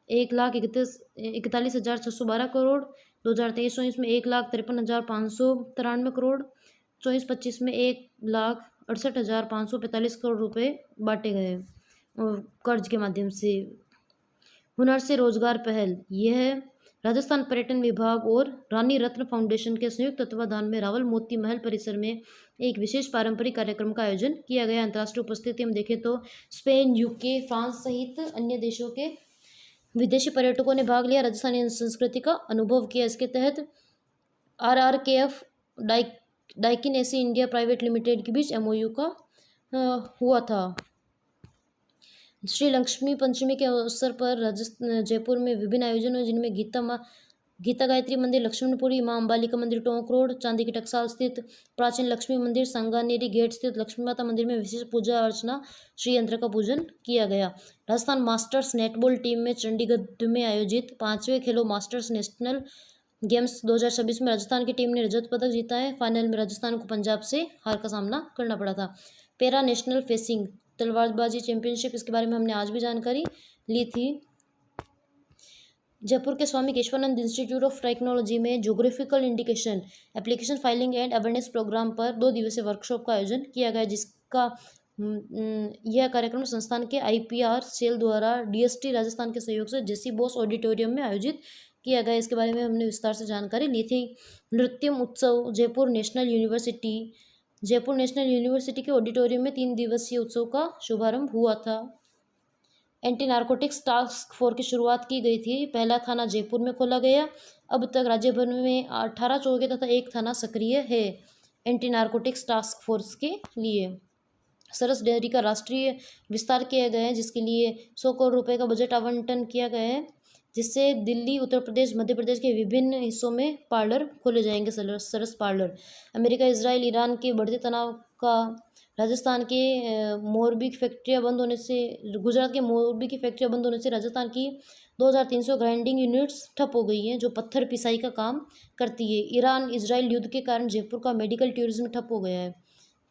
1,41,612 करोड़, 2023-24 में 1,53,593 करोड़, 24-25 में 1,68,545 करोड़ रुपए बांटे गए कर्ज के माध्यम से। हुनर से रोजगार पहल, यह राजस्थान पर्यटन विभाग और रानी रत्न फाउंडेशन के संयुक्त तत्वाधान में रावल मोती महल परिसर में एक विशेष पारंपरिक कार्यक्रम का आयोजन किया गया। अंतर्राष्ट्रीय उपस्थिति हम देखें तो स्पेन, UK, फ्रांस सहित अन्य देशों के विदेशी पर्यटकों ने भाग लिया, राजस्थानी संस्कृति का अनुभव किया। इसके तहत RRKF Daikin AC India private limited के बीच MOU का हुआ था। श्री लक्ष्मी पंचमी के अवसर पर जयपुर में विभिन्न आयोजन हुए, जिनमें गीता गायत्री मंदिर लक्ष्मणपुरी, मां अंबालिका मंदिर टोंक रोड, चांदी की टकसाल स्थित प्राचीन लक्ष्मी मंदिर, सांगानेरी गेट स्थित लक्ष्मी माता मंदिर में विशेष पूजा अर्चना श्री यंत्र का पूजन किया गया। राजस्थान मास्टर्स नेटबॉल टीम में चंडीगढ़ में आयोजित 5वें खेलो मास्टर्स नेशनल गेम्स 2026 में राजस्थान की टीम ने रजत पदक जीता है। फाइनल में राजस्थान को पंजाब से हार का सामना करना पड़ा था। पैरा नेशनल फेसिंग तलवारबाजी चैंपियनशिप, इसके बारे में हमने आज भी जानकारी ली थी। जयपुर के Swami Keshavanand institute of technology में geographical indication application filing and awareness programme पर 2 दिवसीय वर्कशॉप का आयोजन किया गया, जिसका यह कार्यक्रम संस्थान के IPR सेल द्वारा DST राजस्थान के सहयोग से JC बोस ऑडिटोरियम में आयोजित किया गया। इसके बारे में हमने विस्तार से जानकारी ली थी। नृत्यम उत्सव जयपुर नेशनल यूनिवर्सिटी के ऑडिटोरियम में 3 दिवसीय उत्सव का शुभारंभ हुआ था। एंटी नारकोटिक्स टास्क फोर्स की शुरुआत की गई थी। पहला थाना जयपुर में खोला गया। अब तक राज्य भर में 18 चौकी तथा 1 थाना सक्रिय है एंटी नारकोटिक्स टास्क फोर्स के लिए। सरस डेयरी का राष्ट्रीय विस्तार किया गया है, जिसके लिए 100 करोड़ रुपए का बजट आवंटन किया गया है, जिससे दिल्ली, उत्तर प्रदेश, मध्य प्रदेश के विभिन्न हिस्सों में पार्लर खोले जाएंगे, सरस पार्लर। अमेरिका, इजराइल, ईरान के बढ़ते तनाव का राजस्थान के मोरबी की फैक्ट्रियाँ बंद होने से, गुजरात के मोरबी की फैक्ट्रियाँ बंद होने से राजस्थान की 2300 ग्राइंडिंग यूनिट्स ठप हो गई हैं, जो पत्थर पिसाई का काम करती है। ईरान इजराइल युद्ध के कारण जयपुर का मेडिकल टूरिज्म ठप हो गया है।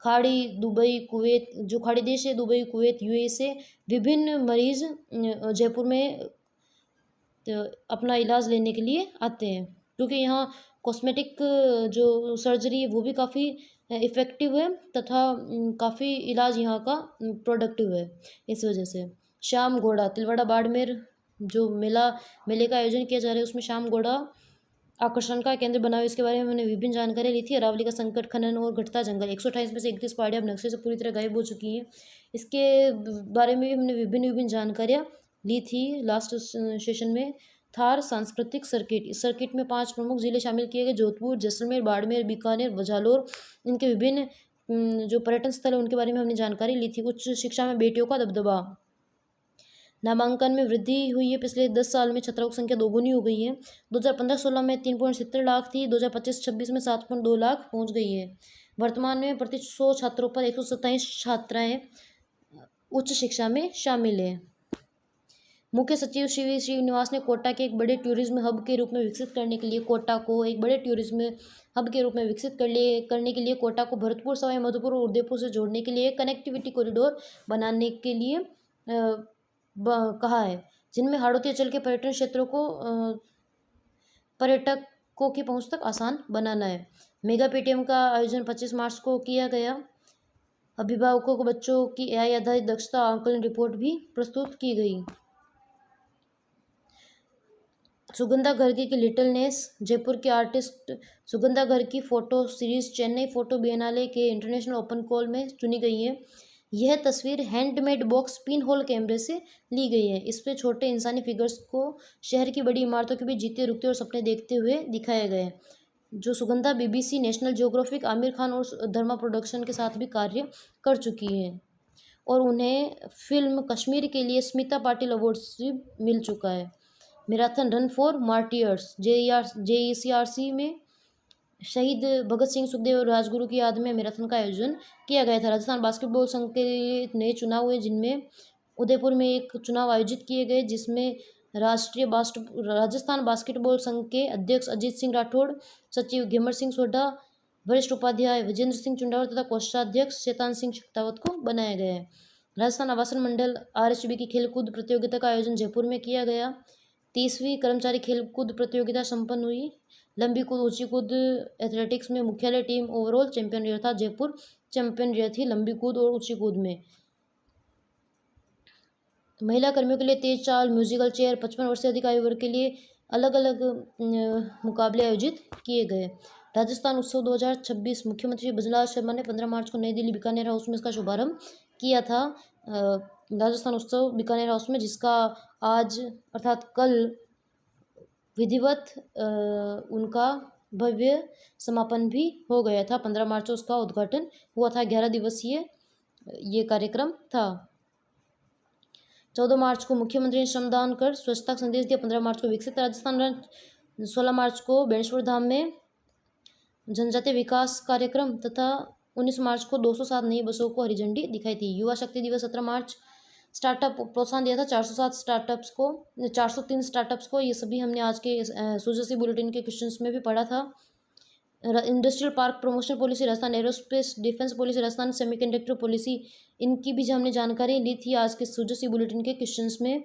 खाड़ी, दुबई, कुवैत, जो खाड़ी देश है, दुबई, कुवैत, UAE से विभिन्न मरीज जयपुर में अपना इलाज लेने के लिए आते हैं, क्योंकि यहाँ कॉस्मेटिक जो सर्जरी है वो भी काफ़ी इफ़ेक्टिव है तथा काफ़ी इलाज यहाँ का प्रोडक्टिव है। इस वजह से श्याम घोड़ा तिलवाड़ा बाड़मेर जो मेले का आयोजन किया जा रहा है, उसमें श्याम घोड़ा आकर्षण का केंद्र बना हुआ है। इसके बारे में हमने विभिन्न जानकारी ली थी। अरावली का संकट, खनन और घटता जंगल, 128 में से 31 पहाड़ियाँ अब नक्शे से पूरी तरह गायब हो चुकी हैं। इसके बारे में भी हमने विभिन्न जानकारियाँ ली थी लास्ट सेशन में। थार सांस्कृतिक सर्किट, इस सर्किट में 5 प्रमुख जिले शामिल किए गए, जोधपुर, जैसलमेर, बाड़मेर, बीकानेर, जालोर। इनके विभिन्न जो पर्यटन स्थल है उनके बारे में हमने जानकारी ली थी। उच्च शिक्षा में बेटियों का दबदबा, नामांकन में वृद्धि हुई है। पिछले 10 साल में छात्रों की संख्या दोगुनी हो गई है। 2015-16 में 3.70 लाख थी, 2025-26 में 7.2 लाख पहुंच गई है। वर्तमान में प्रति 100 छात्रों पर 127 छात्राएं उच्च शिक्षा में शामिल है। मुख्य सचिव श्री श्रीनिवास ने कोटा के एक बड़े टूरिज्म हब के रूप में विकसित करने के लिए, कोटा को एक बड़े टूरिज्म हब के रूप में विकसित करने के लिए कोटा को भरतपुर, सवाई माधोपुर और उदयपुर से जोड़ने के लिए कनेक्टिविटी कॉरिडोर बनाने के लिए कहा है, जिनमें हाड़ौती अंचल के पर्यटन क्षेत्रों को पर्यटकों की पहुंच तक आसान बनाना है। मेगा PTM का आयोजन 25 मार्च को किया गया। अभिभावकों को बच्चों की AI आधारित दक्षता आंकलन रिपोर्ट भी प्रस्तुत की गई। सुगंधा गर्गी की लिटिल नेस, जयपुर के आर्टिस्ट सुगंधा गर्ग की photo series Chennai photo Biennale के इंटरनेशनल ओपन कॉल में चुनी गई है। यह तस्वीर हैंडमेड बॉक्स पिन होल कैमरे से ली गई है। इस पे छोटे इंसानी फिगर्स को शहर की बड़ी इमारतों के बीच जीते रुकते और सपने देखते हुए दिखाया गया है। जो Sugandha BBC, national geographic, Aamir Khan और धर्मा प्रोडक्शन के साथ भी कार्य कर चुकी हैं और उन्हें फिल्म कश्मीर के लिए स्मिता पाटिल अवार्ड्स भी मिल चुका है। Marathon run for martyrs, JECRC में शहीद भगत सिंह, सुखदेव और राजगुरु की याद में मैराथन का आयोजन किया गया था। राजस्थान बास्केटबॉल संघ के नए चुनाव हुए, जिनमें उदयपुर में एक चुनाव आयोजित किए गए, जिसमें राजस्थान बास्केटबॉल संघ के अध्यक्ष अजीत सिंह राठौड़, सचिव घेमर सिंह सोढा, वरिष्ठ उपाध्याय विजेंद्र सिंह चुंडावर तथा कोषाध्यक्ष शैतान सिंह शेखावत को बनाया गया है। राजस्थान आवासन मंडल RHB की खेलकूद प्रतियोगिता का आयोजन जयपुर में किया गया। 30वीं कर्मचारी खेलकूद प्रतियोगिता संपन्न हुई। लंबी कूद, ऊंची कूद एथलेटिक्स में मुख्यालय टीम ओवरऑल चैंपियन रहा था। जयपुर चैंपियन रही थी लंबी कूद और ऊंची कूद में। महिला कर्मियों के लिए तेज चाल, म्यूजिकल चेयर, 55 वर्ष से अधिक आयु वर्ग के लिए अलग अलग मुकाबले आयोजित किए गए। राजस्थान उत्सव 2026, मुख्यमंत्री श्री भजनलाल शर्मा ने 15 मार्च को नई दिल्ली बीकानेर हाउस में इसका शुभारंभ किया था। राजस्थान उत्सव बीकानेर हाउस में, जिसका आज अर्थात कल विधिवत उनका भव्य समापन भी हो गया था। 15 मार्च को उसका उद्घाटन हुआ था। 11 दिवसीय ये कार्यक्रम था। 14 मार्च को मुख्यमंत्री ने श्रमदान कर स्वच्छता का संदेश दिया। 15 मार्च को विकसित राजस्थान 16 मार्च को बेणेश्वर धाम में जनजातीय विकास कार्यक्रम तथा 19 मार्च को 207 नई बसों को हरी झंडी दिखाई थी। युवा शक्ति दिवस 17 मार्च स्टार्टअप प्रोत्साहन दिया था 403 स्टार्टअप्स को। ये सभी हमने आज के सुजसी बुलेटिन के क्वेश्चंस में भी पढ़ा था। Industrial park promotion policy, Rajasthan aerospace defence policy, Rajasthan semiconductor policy, इनकी भी हमने जानकारी ली थी आज के सुजसी बुलेटिन के क्वेश्चंस में।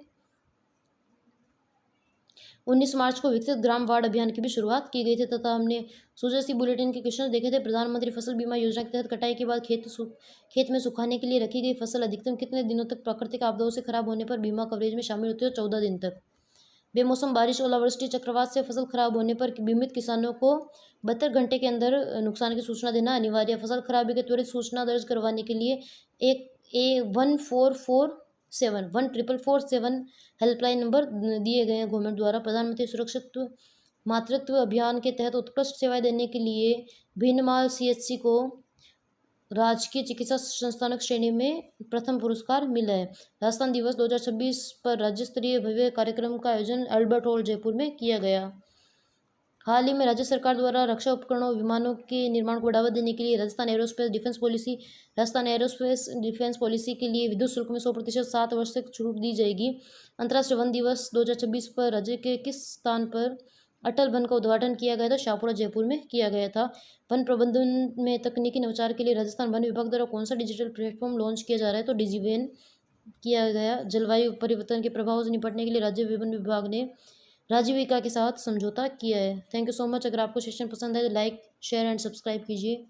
19 मार्च को विकसित ग्राम वार्ड अभियान की भी शुरुआत की गई थी तथा हमने सुजसी बुलेटिन के क्वेश्चन देखे थे। प्रधानमंत्री फसल बीमा योजना के तहत कटाई के बाद खेत में सुखाने के लिए रखी गई फसल अधिकतम कितने दिनों तक प्राकृतिक आपदाओं से खराब होने पर बीमा कवरेज में शामिल होती है? 14 दिन तक। बेमौसम बारिश, ओलावृष्टि, चक्रवात से फसल खराब होने पर बीमित किसानों को 72 घंटे के अंदर नुकसान की सूचना देना अनिवार्य। फसल खराबी की त्वरित सूचना दर्ज करवाने के लिए एक 1447 हेल्पलाइन नंबर दिए गए हैं गवर्नमेंट द्वारा। प्रधानमंत्री सुरक्षित मातृत्व अभियान के तहत उत्कृष्ट सेवाएं देने के लिए भीनमाल CHC को राजकीय चिकित्सा संस्थानक श्रेणी में प्रथम पुरस्कार मिला है। राजस्थान दिवस 2026 पर राज्य स्तरीय भव्य कार्यक्रम का आयोजन अल्बर्ट हॉल जयपुर में किया गया। हाल ही में राज्य सरकार द्वारा रक्षा उपकरणों विमानों के निर्माण को बढ़ावा देने के लिए राजस्थान एरोस्पेस डिफेंस पॉलिसी के लिए विद्युत शुल्क में 100% 7 वर्ष तक छूट दी जाएगी। अंतर्राष्ट्रीय वन दिवस 2026 पर राज्य के किस स्थान पर अटल वन का उद्घाटन किया गया था? शाहपुरा जयपुर में किया गया था। वन प्रबंधन में तकनीकी नवाचार के लिए राजस्थान वन विभाग द्वारा कौन सा डिजिटल प्लेटफॉर्म लॉन्च किया जा रहा है? तो डिजिवेन किया गया। जलवायु परिवर्तन के प्रभाव से निपटने के लिए राज्य वन विभाग ने राजीविका के साथ समझौता किया है। Thank you so much. अगर आपको सेशन पसंद है तो लाइक, शेयर एंड सब्सक्राइब कीजिए।